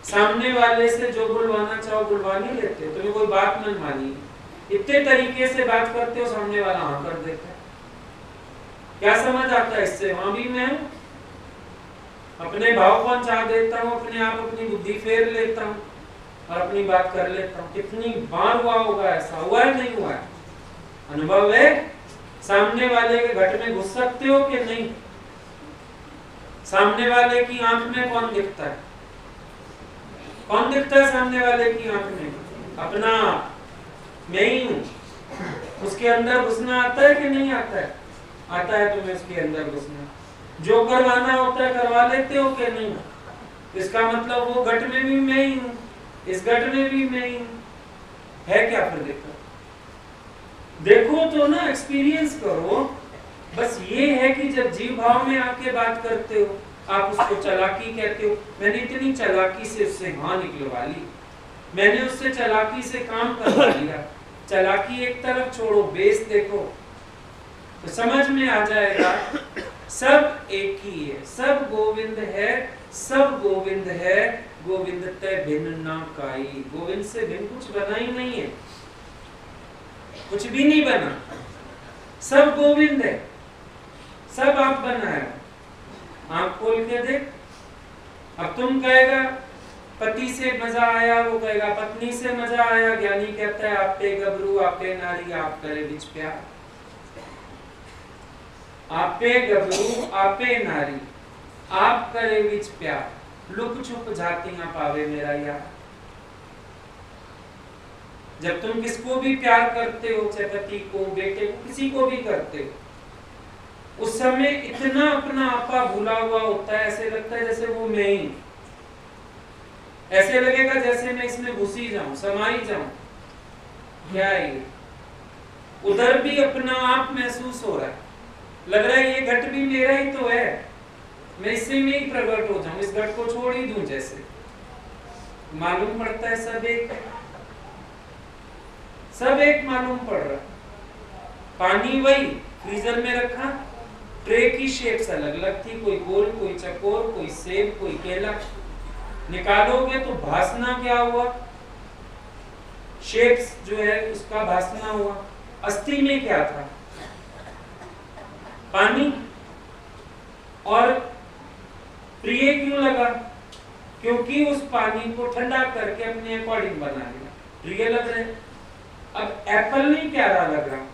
सामने वाले से जो बुलवाना चाहो बुलवा नहीं लेते, तुम्हें कोई बात मन मानी, इतने तरीके से बात करते हो, सामने वाला हाँ कर देता है। क्या समझ आता है इससे, वहां भी मैं हूं, अपने भाव को चाह देता हूँ, अपने आप अपनी बुद्धि फेर लेता हूँ और अपनी बात कर लेता हूँ। कितनी बार हुआ होगा ऐसा, हुआ है नहीं हुआ है, अनुभव है। सामने वाले के घट में घुस सकते हो कि नहीं, सामने वाले की आंख में कौन दिखता है, कौन दिखता है सामने वाले की आंख में, अपना मैं ही हूं। उसके अंदर घुसना आता है कि नहीं आता है, आता है तुम्हें उसके अंदर घुसना, जो करवाना होता है करवा लेते हो कि नहीं। इसका मतलब वो घट में भी मैं ही हूं, इस घट में भी मैं ही हूं, है क्या फिर दिक्कत। देखो तो ना, एक्सपीरियंस करो। बस ये है कि जब जीव भाव में आके बात करते हो, आप उसको चालाकी कहते हो। मैंने इतनी चालाकी से उससे हाँ निकलवा ली, मैंने उससे चालाकी से काम करवा लिया। चालाकी एक तरफ छोड़ो, बेस देखो तो समझ में आ जाएगा सब एक ही है, सब गोविंद है, सब गोविंद है। गोविंद तय भिन्न ना काई, गोविंद से भिन्न कुछ बना ही नहीं है, कुछ भी नहीं बना, सब गोविंद है, सब आप बनाए। आंख खोल के देख, अब तुम कहेगा पति से मजा आया, वो कहेगा पत्नी से मजा आया। ज्ञानी कहता है आप पे गबरू आप पे नारी आप करे बिच प्यार, आप पे गबरू आप पे नारी आप करे बिच प्यार, लुक छुप जातियां पावे मेरा यार। जब तुम किसको भी प्यार करते हो, चाहे पति को बेटे को किसी को भी करते हो, उस समय इतना अपना आपा भूला हुआ होता है, ऐसे लगता है जैसे वो मैं ही, ऐसे लगेगा जैसे मैं इसमें घुसी जाऊं समाई जाऊं। क्या है, उधर भी अपना आप महसूस हो रहा है, लग रहा है ये घट भी मेरा ही तो है, मैं इसी में ही प्रकट हो जाऊं, इस घट को छोड़ ही दूं। जैसे मालूम पड़ता है सब एक, सब एक मालूम पड़ रहा। पानी वही फ्रीजर में रखा, ट्रे की शेप्स अलग अलग थी, कोई गोल कोई चकोर कोई सेब कोई केला। निकालोगे तो भासना क्या हुआ, शेप्स जो है उसका भासना हुआ। अस्थि में क्या था, पानी। और प्रिय क्यों लगा, क्योंकि उस पानी को ठंडा करके अपने अकॉर्डिंग बना लिया, प्रिय लग रहे। अब एप्पल नहीं प्यारा लग रहा,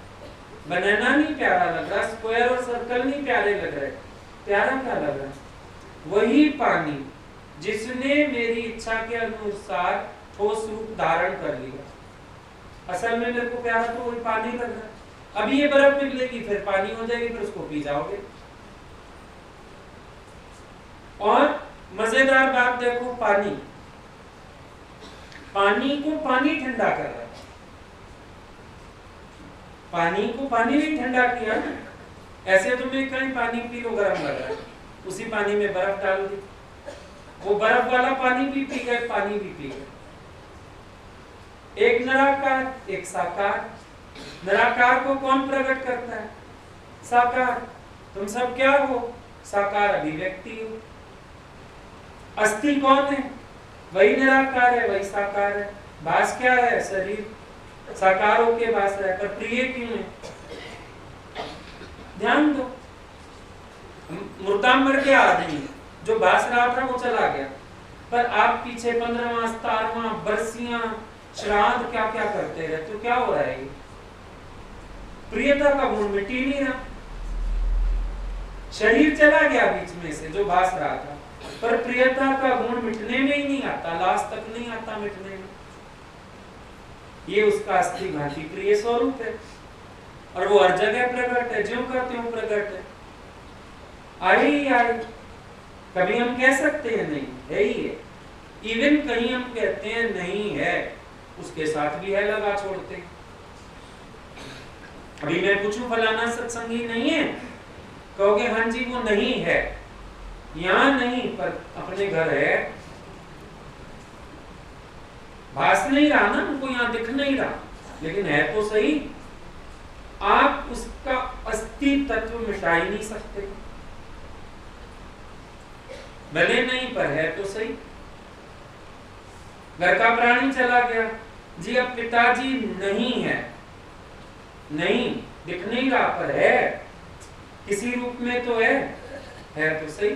बनाना नहीं प्यारा लग रहा, स्क्वायर और सर्कल नहीं प्यारे लग रहे, प्यारा क्या लग रहा, वही पानी जिसने मेरी इच्छा के अनुसार ठोस रूप धारण कर लिया। असल में मेरे को प्यारा तो वही पानी लग रहा है। अभी ये बर्फ पिघलेगी फिर पानी हो जाएगी, फिर उसको पी जाओगे। और मजेदार बात देखो, पानी, पानी को पानी ठंडा कर रहा है, पानी को पानी नहीं ठंडा किया। ऐसे तुम्हें कहीं पानी पी लो गर्म लग रहा है, उसी पानी में बर्फ डाल दी, वो बर्फ वाला पानी भी पी गए, पानी भी पी गए। एक निराकार एक साकार। निराकार को कौन प्रकट करता है, साकार। तुम सब क्या हो, साकार अभिव्यक्ति हो। अस्थि कौन है, वही निराकार है वही साकार है। भास क्या है, शरीर साकार होके भास रहा है, पर प्रिय क्यों है। ध्यान दो, मुर्दा मर गया आदमी, जो भास रहा था वो चला गया, पर आप पीछे 15वां 17वां बरसियां श्राद्ध क्या क्या करते रहते हो, क्या हो रहा है। प्रियता का गुण मिट ही नहीं रहा, शरीर चला गया बीच में से जो भास रहा था, पर प्रियता का गुण मिटने में ही नहीं आता, लास्ट तक नहीं आता मिटने में। ये उसका अस्थि भांति प्रिय स्वरूप है, और वो हर जगह प्रकट है, ज्यों का त्यों प्रकट है। आई आई कभी हम कह सकते हैं नहीं है ही है, इवन कहीं हम कहते हैं नहीं है, उसके साथ भी है लगा छोड़ते हैं। अभी मैं पूछूं फलाना सत्संगी नहीं है, कहोगे हाँ जी वो नहीं है, यहां नहीं पर अपने घर है, भास नहीं रहा ना, उनको यहां दिख नहीं रहा, लेकिन है तो सही। आप उसका अस्तित्व मिटा ही नहीं सकते, भले नहीं पर है तो सही। घर का प्राणी चला गया जी, अब पिताजी नहीं है, नहीं दिख नहीं रहा पर है, किसी रूप में तो है तो सही,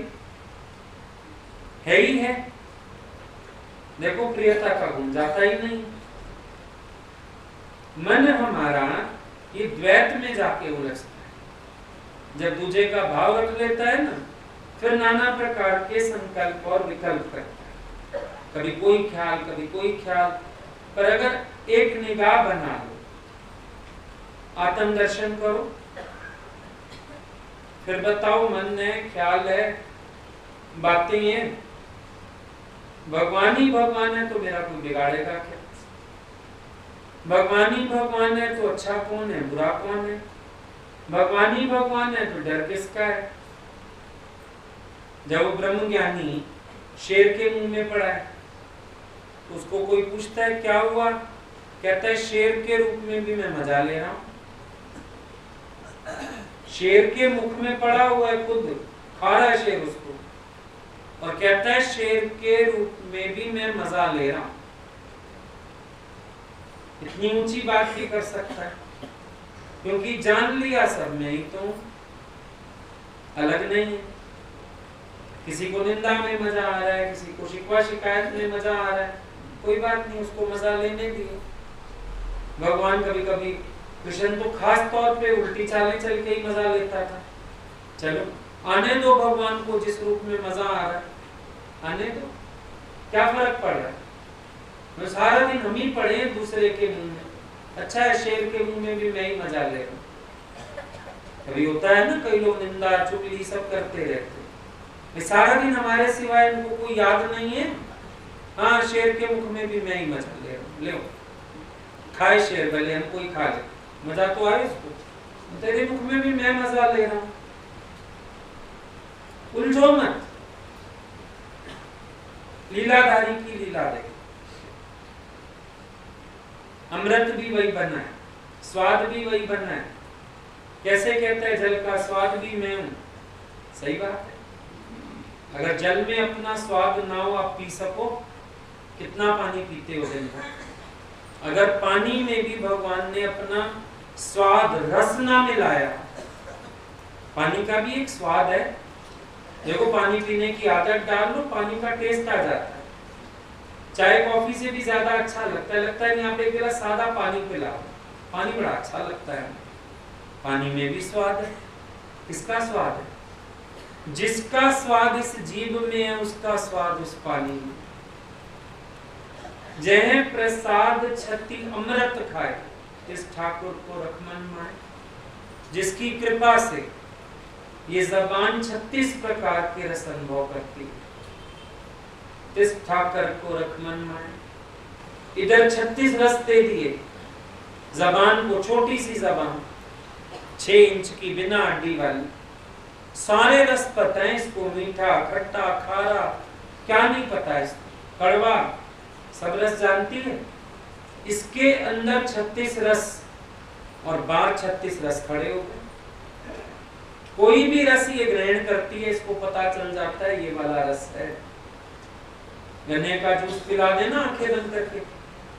है ही है। देखो प्रियता का गुण जाता ही नहीं। मन हमारा ये द्वैत में जाके उलझता है, जब दूजे का भाव रख लेता है ना, फिर नाना प्रकार के संकल्प और विकल्प करता है, कभी कोई ख्याल कभी कोई ख्याल। पर अगर एक निगाह बना लो, आत्म दर्शन करो, फिर बताओ मन है, ख्याल है, बातें हैं, भगवान ही भगवान है तो मेरा कोई बिगाड़ेगा क्या? भगवान ही भगवान है तो अच्छा कौन है, बुरा कौन है? भगवान ही भगवान है तो डर किसका है? जब वो ब्रह्म ज्ञानी शेर के मुंह में पड़ा है, उसको कोई पूछता है क्या हुआ, कहता है शेर के रूप में भी मैं मजा ले रहा हूं। शेर के मुख में पड़ा हुआ है, खुद खा रहा है शेर उसको, और कहता है शेर के रूप में भी मैं मजा ले रहा हूं। इतनी ऊंची बात भी कर सकता है, क्योंकि जान लिया सब में ही तो अलग नहीं है। किसी को निंदा में मजा आ रहा है, किसी को शिकवा शिकायत में मजा आ रहा है, कोई बात नहीं, उसको मजा लेने दिए। भगवान कभी कभी, कृष्ण तो खास तौर पे उल्टी चालें चल के ही मजा लेता था। चलो आने दो भगवान को, जिस रूप में मजा आ रहा है आने दो, क्या फर्क पड़ रहा है? मैं सारा दिन हम ही पड़े हैं दूसरे के मुंह में, अच्छा है शेर के मुंह में भी मैं ही मजा ले रहा हूं। कभी होता है ना, कई लोग निंदा चुगली सब करते रहते, सारा दिन हमारे सिवाय उनको कोई याद नहीं है। हाँ शेर के मुख में भी मैं ही मजा ले रहा हूं, ले खाए शेर, भले हमको ही खा ले, मजा तो आए उसको, तेरे मुख में भी मैं मजा ले रहा हूं। उलझो मत, लीलाधारी की लीला देख, अमृत भी वही बना है, स्वाद भी वही बना है। कैसे कहता है जल का स्वाद भी मैं हूं, सही बात है। अगर जल में अपना स्वाद ना हो, आप पी सको, कितना पानी पीते हो दिन भर? अगर पानी में भी भगवान ने अपना स्वाद रस ना मिलाया, पानी का भी एक स्वाद है। देखो पानी पीने की आदत डाल लो, पानी का टेस्ट आ जाता है, चाय कॉफी से भी ज्यादा अच्छा लगता है। लगता है यहाँ पे एक गिलास सादा पानी पिलाओ, पानी बड़ा अच्छा लगता है। पानी में भी स्वाद है, किसका स्वाद है? जिसका स्वाद इस जीव में है, उसका स्वाद उस पानी में। जय प्रसाद छति अमृत खाए, इस ठाकुर को रखमन माए। जिसकी कृपा से ये जबान 36 प्रकार के रस अनुभव करती है, इस ठाकर को रखमन माए। इधर 36 रस दे दिए, जबान को छोटी सी जबान 6 इंच की बिना हड्डी वाली, सारे रस पता है इसको, मीठा खट्टा खारा क्या नहीं पता है इसको, कड़वा सब रस जानती है। इसके अंदर 36 रस और बाहर 36 रस खड़े हो गए। कोई भी रस ये ग्रहण करती है, इसको पता चल जाता है ये वाला रस है। गन्ने का जूस पिला देना आंखें बंद करके,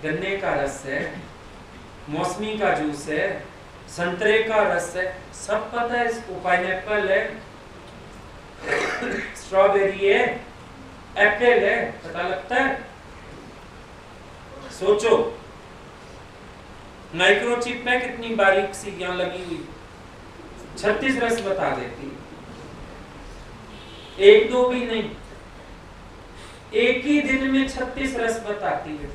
गन्ने का रस है, मौसमी का जूस है, संतरे का रस है, सब पता है इसको। पाइनएप्पल है, स्ट्रॉबेरी है, एप्पल है, पता लगता है। सोचो माइक्रोचिप में कितनी बारीक सी यहाँ लगी हुई, 36 रस बता देती है, एक दो भी नहीं, एक ही दिन में 36 रस बताती है।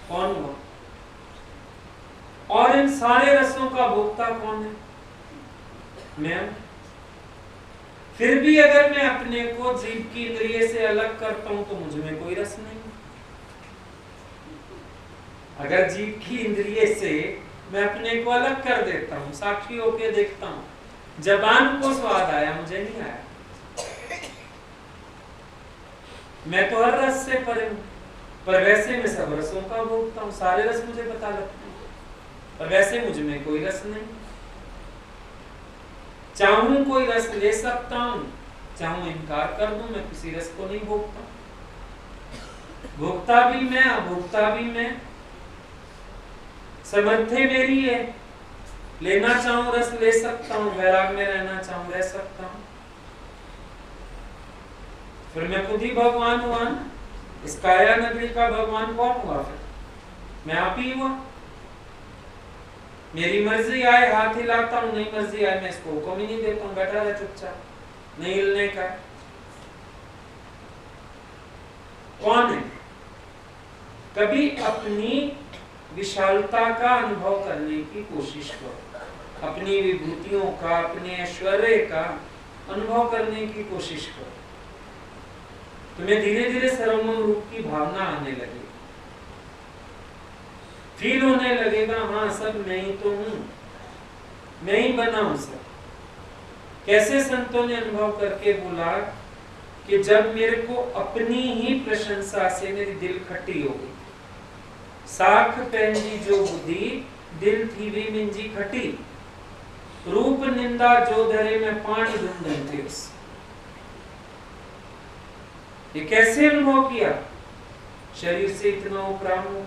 कौन हुआ? और इन सारे रसों का भोक्ता कौन है? मैं। फिर भी अगर मैं अपने को जीभ की इंद्रिय से अलग करता हूं तो मुझ में कोई रस नहीं। अगर जीभ की इंद्रिय से मैं अपने को अलग कर देता हूं, साक्षी होके देखता हूं, जबान को स्वाद आया, मुझे नहीं आया। मैं तो हर रस से परे हूं, पर वैसे मैं सब रसों का भोगता हूं, सारे रस मुझे पता लगते हैं, पर वैसे मुझ में कोई रस नहीं। चाहूं कोई रस ले सकता हूं, चाहूं इनकार कर दूं, मैं किसी रस को नहीं भोगता। भोगता भी मैं, अभोगता भी मैं, समर्थ्य मेरी है। लेना चाहूं रस ले सकता हूं, वैराग में रहना चाहूं रह सकता हूं। फिर मैं खुद ही भगवान हुआ ना। इस काया नगरी का भगवान कौन हुआ? फिर मैं आप ही हुआ। मेरी मर्जी आए हाथ हिलाता हूं, नहीं मर्जी आए मैं इसको हुक्म ही नहीं देता हूं, बैठा रहा चुपचाप, नहीं हिलने का। कौन है? कभी अपनी विशालता का अनुभव करने की कोशिश करो, अपनी विभूतियों का, अपने ऐश्वर्य का अनुभव करने की कोशिश करो। तुम्हें धीरे धीरे सर्वमूल रूप की भावना आने लगेगी, फील होने लगेगा, हाँ सब मैं ही तो हूं, मैं ही बना हूं सब। कैसे संतों ने अनुभव करके बोला कि जब मेरे को अपनी ही प्रशंसा से मेरी दिल खट्टी हो गई, साख पहनजी जो बुद्धि दिल थी वी मिंजी खटी, रूप निंदा जो धरे में पानी ढूंढते उस। ये कैसे अनुभव किया? शरीर से इतना उपराम हो।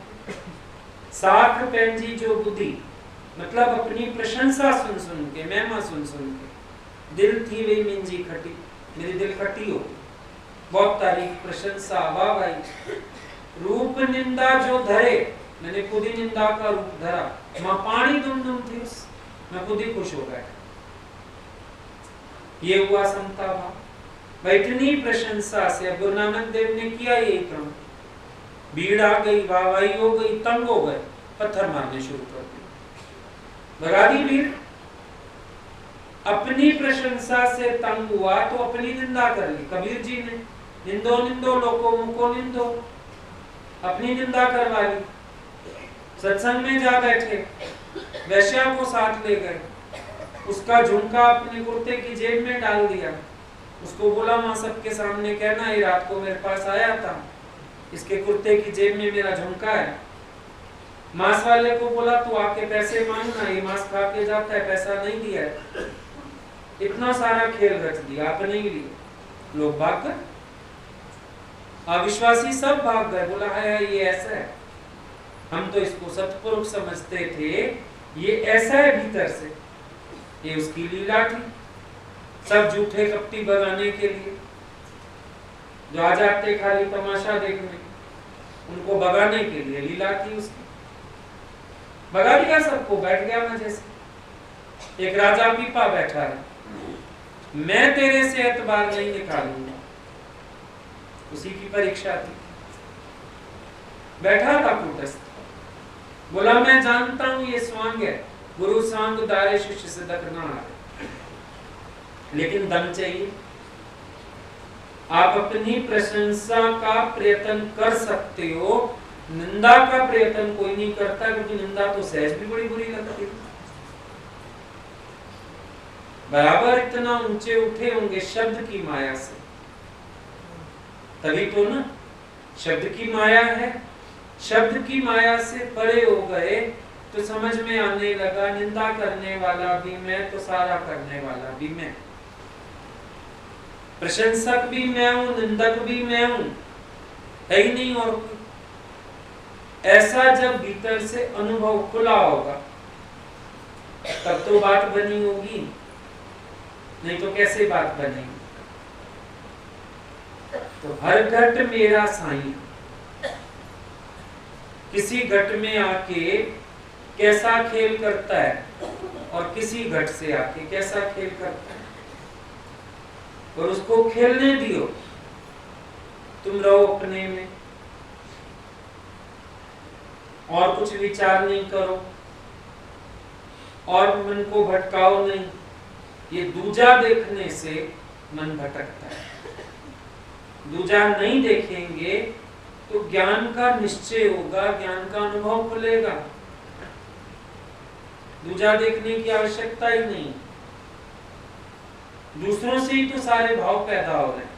साख पहनजी जो बुद्धि मतलब अपनी प्रशंसा सुन सुन के, महिमा सुन सुन के, दिल थी वी मिंजी खटी, मेरी दिल खटी हो, बहुत तारीफ प्रशंसा वाह भाई। रूप निंदा जो धरे, मैंने खुद ही निंदा का रूप धरा, मां पानी दुम दुम थी उस, मैं खुद ही खुश हो गया। ये हुआ समता भाव। इतनी प्रशंसा से अब गुरु नानक देव ने किया यही क्रम। भीड़ आ गई, वाहवाही हो गई, तंग हो गए, पत्थर मारने शुरू कर दिए, भगा दी भीड़। अपनी प्रशंसा से तंग हुआ तो अपनी निंदा कर ली। कबीर जी ने निंदो निंदो लोको मुको निंदो, अपनी निंदा करवा ली। सत्संग में जा बैठे, वैश्या को साथ ले गए, उसका झुमका अपने कुर्ते की जेब में डाल दिया, उसको बोला मां सबके सामने कहना ये रात को मेरे पास आया था, इसके कुर्ते की जेब में मेरा झुमका है। मांस वाले को बोला तू आके पैसे मांगना, ये मांस खा के जाता है, पैसा नहीं दिया है। इतना सारा खेल रच दिया अपने ही लिए, लोग भाग गए, अविश्वासी सब भाग गए। बोला है ये ऐसा है, हम तो इसको सतपुरुष समझते थे, ये ऐसा है भीतर से। ये उसकी लीला थी, सब झूठे कपटी भगाने के लिए, जो आ जाते खाली तमाशा देखने, उनको भगाने के लिए लीला थी उसकी। भगा दिया सबको, बैठ गया मजे से। एक राजा पीपा बैठा है, मैं तेरे से एतबार नहीं निकालूंगा, उसी की परीक्षा थी। बैठा था कूटस्थ, बोला मैं जानता हूं ये स्वांग है, गुरु सांग दारे शिष्य से दखना है, लेकिन दम चाहिए। आप अपनी प्रशंसा का प्रयत्न कर सकते हो, निंदा का प्रयत्न कोई नहीं करता, क्योंकि निंदा तो सहज भी बड़ी बुरी लगती है। बराबर इतना ऊंचे उठे होंगे शब्द की माया से, तभी तो ना शब्द की माया है। शब्द की माया से परे हो गए तो समझ में आने लगा निंदा करने वाला भी मैं तो सारा करने वाला भी मैं, प्रशंसक भी मैं हूं, निंदक भी मैं हूं, है ही नहीं और कोई। ऐसा जब भीतर से अनुभव खुला होगा तब तो बात बनी होगी, नहीं तो कैसे बात बनेगी। तो हर घट मेरा साईं, किसी घट में आके कैसा खेल करता है और किसी घट से आके कैसा खेल करता है, और उसको खेलने दियो। तुम रहो अपने में और कुछ विचार नहीं करो और मन को भटकाओ नहीं। ये दूजा देखने से मन भटकता है। दूजा नहीं देखेंगे तो ज्ञान का निश्चय होगा, ज्ञान का अनुभव खुलेगा। दूजा देखने की आवश्यकता ही नहीं, दूसरों से ही तो सारे भाव पैदा हो रहे हैं।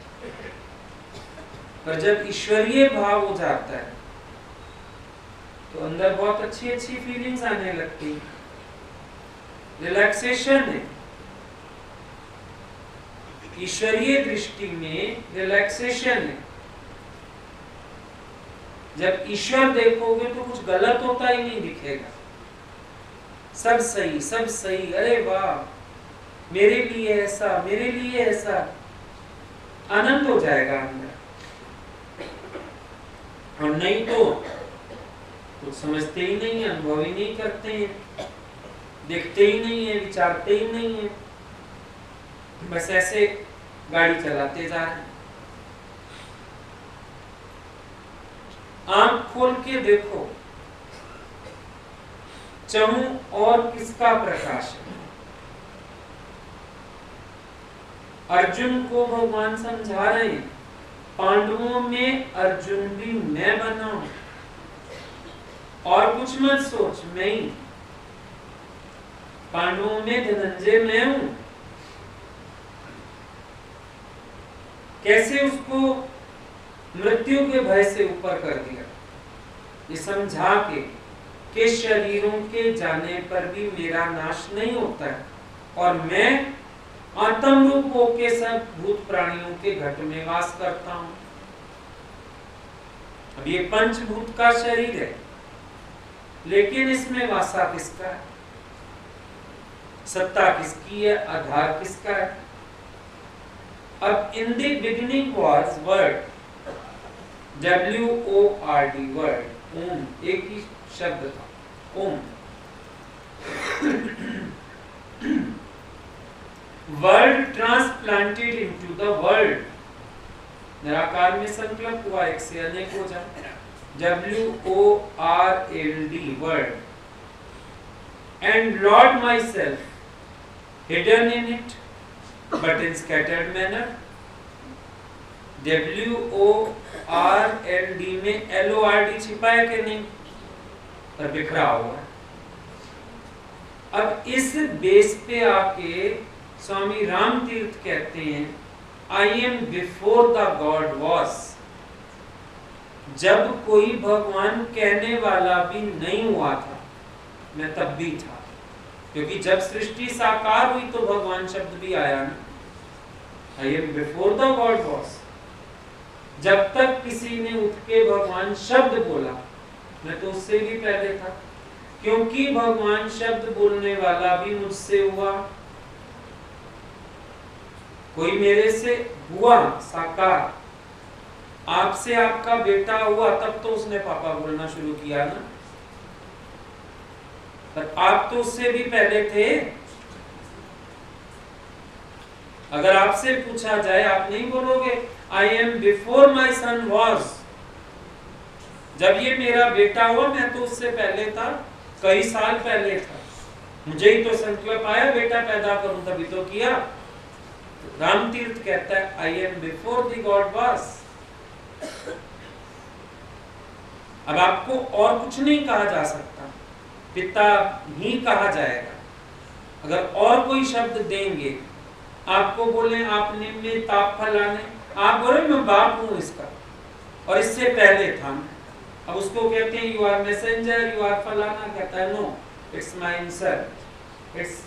पर जब ईश्वरीय भाव हो जाता है तो अंदर बहुत अच्छी अच्छी फीलिंग्स आने लगती, रिलैक्सेशन है। ईश्वरीय दृष्टि में रिलैक्सेशन है। जब ईश्वर देखोगे तो कुछ गलत होता ही नहीं दिखेगा, सब सही सब सही, अरे वाह मेरे लिए ऐसा, मेरे लिए ऐसा, आनंद हो जाएगा अंदर। और नहीं तो कुछ समझते ही नहीं है, अनुभव ही नहीं करते हैं, देखते ही नहीं है, विचारते ही नहीं है, बस ऐसे गाड़ी चलाते जा रहे हैं। आंख खोल के देखो, चहु और किसका प्रकाश है। अर्जुन को भगवान समझा रहे हैं, पांडवों में अर्जुन भी मैं बना हूं, और कुछ मत सोच, मैं ही। पांडवों में धनंजय मैं हूं। कैसे उसको मृत्यु के भय से ऊपर कर दिया, ये समझा के शरीरों के जाने पर भी मेरा नाश नहीं होता है, और मैं आत्म रूप होके सब भूत प्राणियों के घट में वास करता हूं। अब ये पंचभूत का शरीर है, लेकिन इसमें वासा किसका है, सत्ता किसकी है, आधार किसका है। अब in the beginning was word, WORD, word, Om, एक ही शब्द था, Om. World transplanted into the world, निराकार में संकल्प हुआ, एक से अनेक हो जाए, WORLD, world. And Lord my self hidden in it but in scattered manner. WORLD में LORD छिपा है कि नहीं, पर बिखरा हुआ है। अब इस बेस पे आके स्वामी राम तीर्थ कहते हैं, I am before the God was. जब कोई भगवान कहने वाला भी नहीं हुआ था, मैं तब भी था, क्योंकि जब सृष्टि साकार हुई तो भगवान शब्द भी आया ना, I am before the God was. जब तक किसी ने उठ के भगवान शब्द बोला, मैं तो उससे भी पहले था, क्योंकि भगवान शब्द बोलने वाला भी मुझसे हुआ। कोई मेरे से हुआ साकार, आपसे आपका बेटा हुआ, तब तो उसने पापा बोलना शुरू किया ना, पर आप तो उससे भी पहले थे। अगर आपसे पूछा जाए, आप नहीं बोलोगे I am before my son was. जब ये मेरा बेटा हुआ, मैं तो उससे पहले था, कई साल पहले था, मुझे ही तो संकल्प आया बेटा पैदा करूं, तभी तो किया। राम तीर्थ कहता है, I am before the God was. अब आपको और कुछ नहीं कहा जा सकता, पिता ही कहा जाएगा। अगर और कोई शब्द देंगे, आपको बोले आपने में ताप फलाने, आप बोले मैं बाप हूं इसका, और इससे पहले था। अब उसको कहते हैं you are messenger, you are फलाना, कहता है no, it's my insult, it's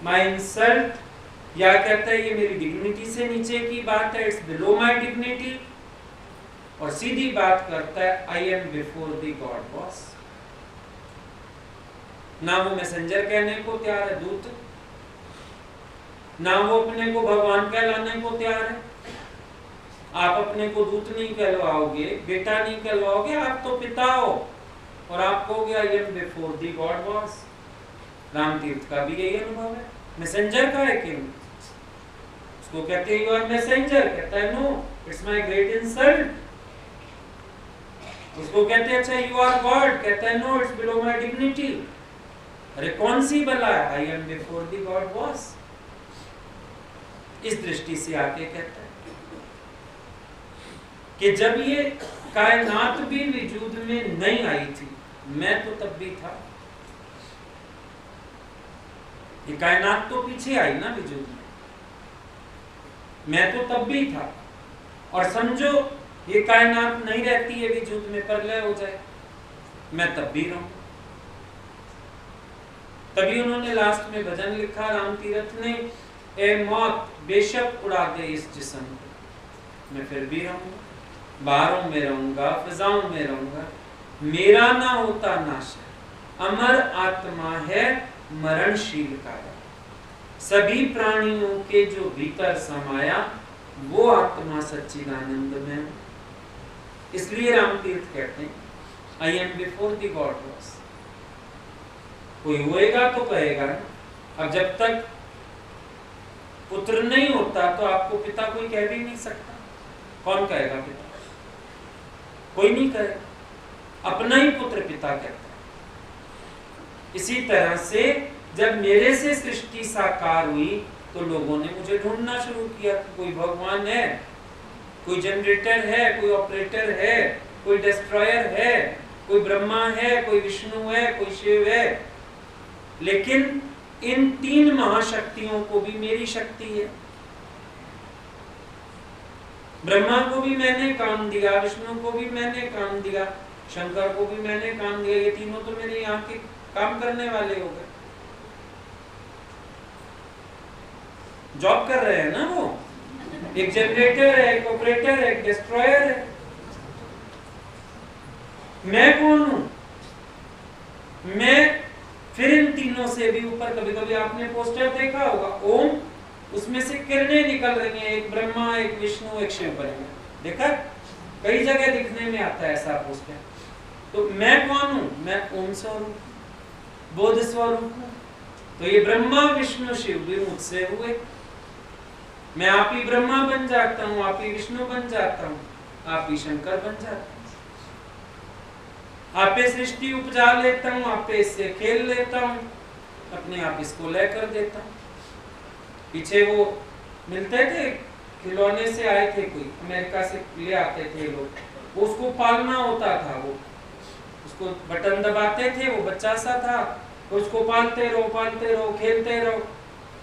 my insult, या कहता है ये मेरी डिग्निटी से नीचे की बात है, इट्स बिलो माय डिग्निटी, और सीधी बात करता है I am before the God boss. ना वो मैसेंजर कहने को तैयार है, दूत, ना वो अपने को भगवान कहलाने को तैयार है। आप अपने को दूत नहीं कहलवाओगे, बेटा नहीं कहलवाओगे, आप तो पिता हो, और आप कहोगे आई am before the God boss. Ram तीर्थ का भी यही अनुभव है। मैसेंजर का है किंग, उसको कहते हैं यू आर मैसेंजर, कहता है no, it's my great insult. उसको कहते हैं अच्छा यू आर गॉड, कहता है no, it's below my dignity. अरे कौन सी बला है, I am before the God boss. इस दृष्टि से आके कहता है कि जब ये कायनात भी वजूद में नहीं आई थी, मैं तो तब भी था। ये कायनात तो पीछे आई ना वजूद में, मैं तो तब भी था। और समझो ये कायनात नहीं रहती है वजूद में, प्रलय हो जाए, मैं तब भी रहूं। तभी उन्होंने लास्ट में भजन लिखा राम तीरथ ने, ए मौत बेशक उड़ा दे इस जिस्म को, मैं फिर भी रहूंगा, बाहरों में रहूंगा, फिजाओं में रहूंगा, मेरा ना होता नाश। अमर आत्मा है मरणशील काया, सभी प्राणियों के जो भीतर समाया, वो आत्मा सच्चिदानंद में। इसलिए रामतीर्थ कहते हैं I am before the God was. कोई होएगा तो कहेगा, अब जब तक पुत्र नहीं होता तो आपको पिता कोई कह भी नहीं सकता। कौन कहेगा पिता? कोई नहीं कहेगा, अपना ही पुत्र पिता कहता है। इसी तरह से जब मेरे से सृष्टि साकार हुई तो लोगों ने मुझे ढूंढना शुरू किया कि कोई भगवान है, कोई जनरेटर है, कोई ऑपरेटर है, कोई डिस्ट्रॉयर है, कोई ब्रह्मा है, कोई विष्णु है, कोई शिव है। लेकिन इन तीन महाशक्तियों को भी मेरी शक्ति है। ब्रह्मा को भी मैंने काम दिया, विष्णु को भी मैंने काम दिया, शंकर को भी मैंने काम दिया। ये तीनों तो मेरे यहाँ के काम करने वाले हो गए, जॉब कर रहे हैं ना। वो एक जनरेटर है, एक ऑपरेटर है, एक डिस्ट्रॉयर है। मैं कौन हूं? मैं फिर इन तीनों से भी ऊपर। कभी कभी आपने पोस्टर देखा होगा, ओम, उसमें से किरणें निकल रही हैं, एक ब्रह्मा, एक विष्णु, एक शिव बनेंगे। देखा, कई जगह दिखने में आता है ऐसा पोस्टर। तो मैं कौन हूं? मैं ओम स्वरूप, बोध स्वरूप हूं। तो ये ब्रह्मा विष्णु शिव भी मुझसे हुए। मैं आप ही ब्रह्मा बन जाता हूं, आप ही विष्णु बन जाता हूं, आप ही शंकर बन जाता हूं। आप सृष्टि उपजा लेता हूं, आप इससे खेल लेता हूं, अपने आप इसको लय कर देता हूं। पीछे वो मिलते थे, खिलौने से आए थे, कोई अमेरिका से ले आते थे लोग, वो उसको पालना होता था। वो उसको बटन दबाते थे, वो बच्चा सा था, तो उसको पालते रहो, खेलते रहो,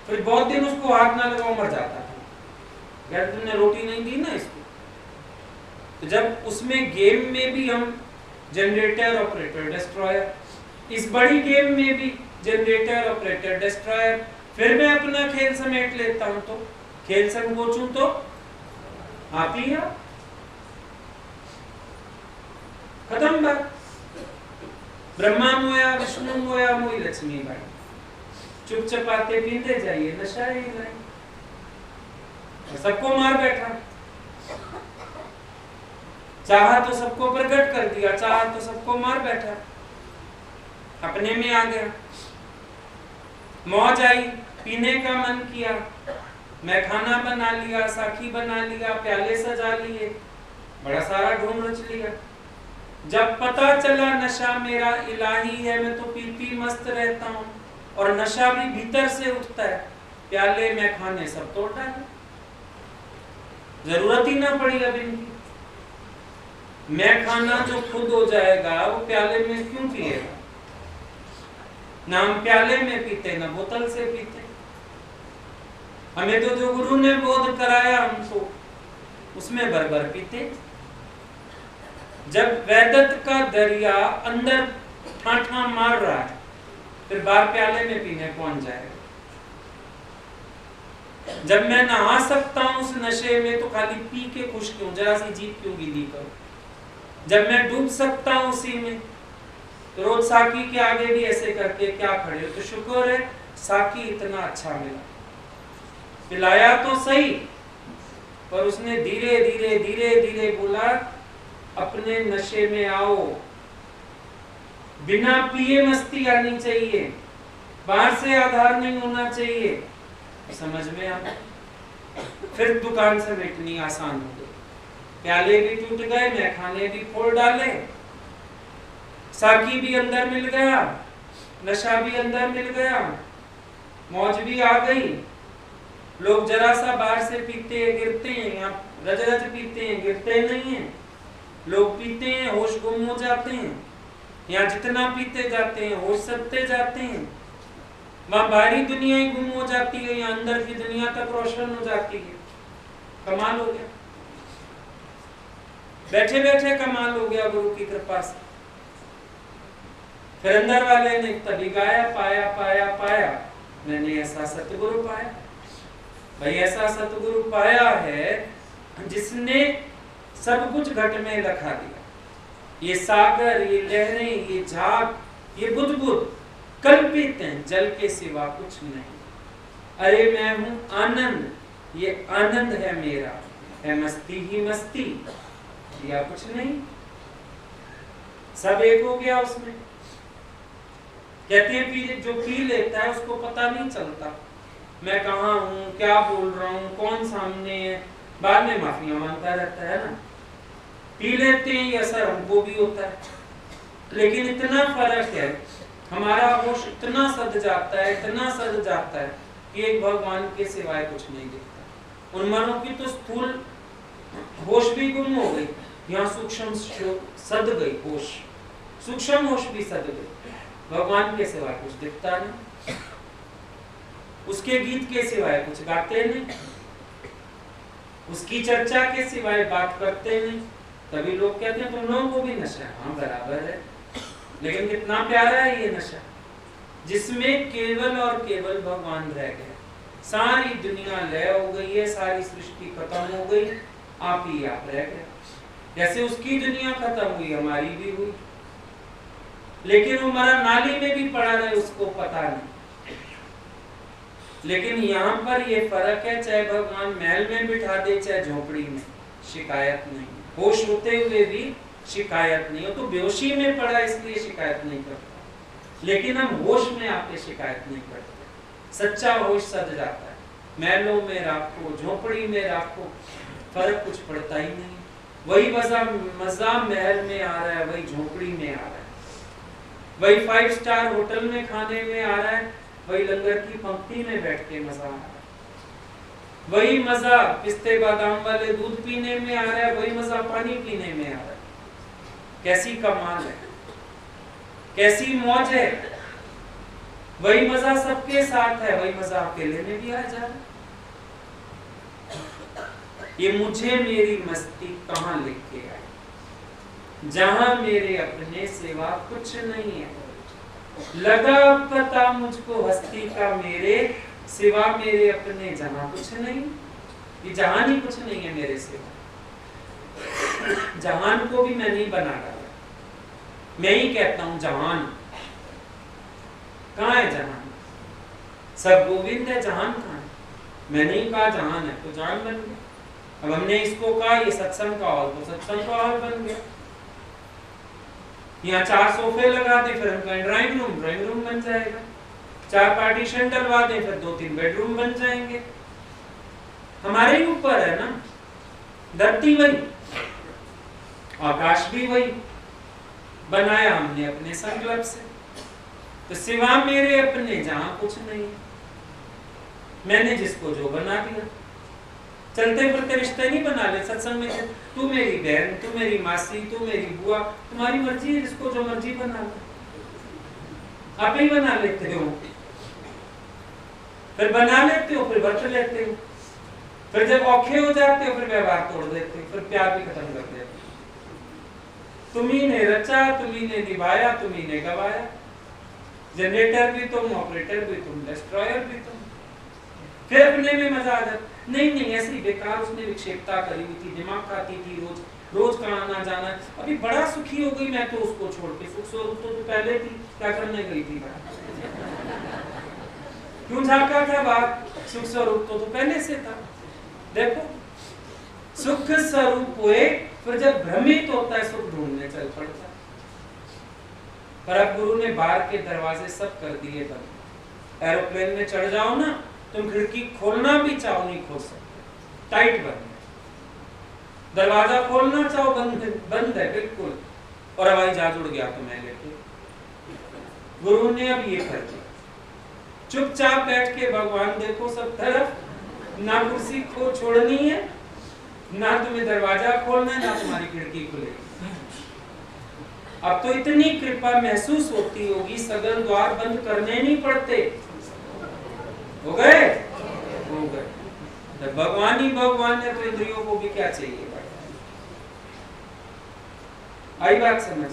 फिर बहुत दिन उसको हाथ ना लगाओ, मर जाता था। यार तुमने रोटी नहीं दी ना इसको। तो जब उसमें गेम में भी हम जनरेटर, ऑपरेटर, डिस्ट्रॉयर, इस बड़ी गेम में भी जनरेटर, ऑपरेटर, डिस्ट्रॉयर, फिर मैं अपना खेल समेट लेता हूं। तो खेल संकोचूं तो आप ही आप, खत्म बात। ब्रह्मा मोया, विष्णु मोया, मोई लक्ष्मी बाई, चुप चपाते पीते जाइए, नशा ही नहीं। सबको मार बैठा, चाहा तो सबको प्रकट कर दिया, चाहा तो सबको मार बैठा, अपने में आ गया। मौज आई, पीने का मन किया, मैं खाना बना लिया, साखी बना लिया, प्याले सजा लिए, बड़ा सारा ढूंढ रच लिया। जब पता चला नशा मेरा इलाही है, मैं तो पी पी मस्त रहता हूँ, और नशा भी भीतर से उठता है। प्याले में खाने सब तोड़ डाले, जरूरत ही ना पड़ी अब इनकी। मैं खाना जो खुद हो जाएगा, वो प्याले में क्यों पिएगा? ना हम प्याले में पीते, ना बोतल से पीते। हमें तो जो गुरु ने बोध कराया, हमको उसमें भर भर पीते। जब वैदत का दरिया अंदर ठाठा मार रहा है, फिर बाहर प्याले में पीने कौन जाएगा? जब मैं नहा सकता हूं उस नशे में, तो खाली पी के खुश क्यों, जरा सी जीप क्यों गीली करूं? जब मैं डूब सकता हूं उसी में, तो रोज साकी के आगे भी ऐसे करके क्या खड़े हो? तो शुक्र है साकी इतना अच्छा मिला, पिलाया तो सही, पर उसने धीरे धीरे धीरे धीरे बोला, अपने नशे में आओ। बिना पिए मस्ती आनी चाहिए, बाहर से आधार नहीं होना चाहिए। समझ में आ? फिर दुकान से बेचनी आसान हो गई, प्याले भी टूट गए, मैं खाने भी फोड़ डाले, साकी भी अंदर मिल गया, नशा भी अंदर मिल गया, मौज भी आ गई। लोग जरा सा बाहर से पीते हैं गिरते हैं, यहाँ रज रज पीते हैं गिरते नहीं हैं। लोग पीते हैं होश गुम हो जाते हैं, यहाँ जितना पीते जाते हैं होश सदते जाते हैं। वहां बाहरी दुनिया ही गुम हो जाती है, यहाँ अंदर की दुनिया तक रोशन हो जाती है। कमाल हो गया, बैठे बैठे कमाल हो गया गुरु की कृपा से। फिर अंदर वाले ने तभी गाया, पाया पाया पाया मैंने ऐसा सतगुरु पाया। भाई ऐसा सतगुरु पाया है जिसने सब कुछ घट में लखा दिया। ये सागर, ये लहरें, ये झाग, ये बुदबुद कल्पित हैं, जल के सिवा कुछ नहीं। अरे मैं हूं आनंद, ये आनंद है मेरा, है मस्ती ही मस्ती, या कुछ नहीं, सब एक हो गया उसमें। कहते हैं जो पी लेता है उसको पता नहीं चलता मैं कहाँ हूँ, क्या बोल रहा हूँ, कौन सामने है, बाद में माफिया मांगता रहता है ना। पी लेते हैं ये असर हमको भी होता है, लेकिन इतना फर्क है, हमारा होश इतना सद जाता है, इतना सद जाता है कि एक भगवान के सिवाय कुछ नहीं दिखता। उन मनों की तो स्थूल होश भी गुम हो गई, यहाँ सूक्ष्म सद गई होश, सूक्ष्म होश भी सद गई। भगवान के सिवाय कुछ दिखता नहीं, उसके गीत के सिवाय कुछ गाते नहीं, उसकी चर्चा के सिवाय बात करते नहीं। तभी लोग कहते हैं तुम लोगों को भी नशा। हाँ बराबर है, लेकिन कितना प्यारा है ये नशा, जिसमें केवल और केवल भगवान रह गए। सारी दुनिया लय हो गई है, सारी सृष्टि खत्म हो गई, आप ही आप रह गए। जैसे उसकी दुनिया खत्म हुई हमारी भी हुई, लेकिन वो मरा नाली में भी पड़ा रहे उसको पता नहीं। लेकिन यहाँ पर ये फर्क है, चाहे भगवान महल में बिठा दे चाहे झोपड़ी में, शिकायत नहीं। होश होते हुए भी शिकायत नहीं हो, तो बेहोशी में पड़ा इसलिए शिकायत नहीं करता, लेकिन हम होश में आके शिकायत नहीं करते। सच्चा होश सद जाता है, महलों में राखो झोपड़ी में राखो, फर्क कुछ पड़ता ही नहीं। वही मजा महल में आ रहा है, वही झोपड़ी में आ रहा है, वही 5 स्टार होटल में खाने में आ रहा है, वही लंगर की पंक्ति में बैठ के मजा आ रहा है, वही मजा पिस्ते बादाम वाले दूध पीने में आ रहा है, वही मजा पानी पीने में आ रहा है। कैसी कमाल है, कैसी मौज है। वही मजा सबके साथ है, वही मजा अकेले में भी आ जा रहा है। ये मुझे मेरी मस्ती कहाँ लेके आई, जहां मेरे अपने सिवा कुछ नहीं है। लगा पता मुझको हस्ती का मेरे सिवा मेरे अपने जहां कुछ नहीं। ये जहान ही कुछ नहीं है मेरे सिवा। जहान को भी मैं नहीं बना डाला, मैं ही कहता हूं जहान। कहाँ है जहान? सब गोविंद है, जहान कहाँ है? मैंने ही कहा जहान है तो जहान बन गया। अब हमने इसको कहा ये सत्संग का हॉल, तो सत्संग का हॉल बन गया। यहाँ 4 सोफे लगा दे फिर हम कहें ड्राइंग रूम बन जाएगा। 4 पार्टीशन डलवा दे फिर 2-3 बेडरूम बन जाएंगे। हमारे ही ऊपर है ना, धरती वही, आकाश भी वही, बनाया हमने अपने संकल्प से। तो सिवा मेरे अपने जहां कुछ नहीं, मैंने जिसको जो बना दिया। चलते फिरते रिश्ते नहीं बना ले सत्संग में, तू मेरी बहन, तू मेरी मासी, तू मेरी बुआ, तुम्हारी मर्जी है, जिसको जो मर्जी बना लो। आप ही बना लेते हो, फिर बना लेते हो, फिर बरत लेते हो, फिर जब औखे हो जाते हो फिर व्यवहार तोड़ देते हो, फिर प्यार भी खत्म कर देते हो। तुम्ही ने रचा, तुम्ही ने निभाया, तुम्ही ने गवाया। जनरेटर भी तुम, ऑपरेटर भी तुम, डिस्ट्रॉयर भी तुम। फिर अपने में मजा आ जाता। नहीं ऐसी बेकार उसने विक्षेपता करी हुई थी, दिमाग खाती थी, रोज कहाँ आना जाना। अभी बड़ा सुखी हो गई मैं तो उसको छोड़ के। सुख स्वरूप तो पहले थी, क्या करने गई थी? क्यों झाका था बात? सुख स्वरूप तो पहले से था। देखो सुख स्वरूप हुए, फिर जब भ्रमित होता है सुख ढूंढने चल पड़ता है। पर अब गुरु ने बाहर के दरवाजे सब कर दिए बंद। एरोप्लेन में चढ़ जाओ ना, तुम खिड़की खोलना भी चाहो नहीं खोल सकते, टाइट बंद है। दरवाजा खोलना चाहो बंद है बिल्कुल। और हवाई जहाज उड़ गया तो मैं लेके। गुरु ने अब ये कर दिया, चुपचाप बैठ के भगवान देखो सब तरफ, ना कुर्सी को छोड़नी है, ना तुम्हें दरवाजा खोलना है, ना तुम्हारी खिड़की खुलेगी। अब तो इतनी कृपा महसूस होती होगी, सगल द्वार बंद करने नहीं पड़ते। हो गए? हो गए। तो भगवान ही भगवान है, तो इंद्रियों को भी क्या चाहिए? आई बात समझ?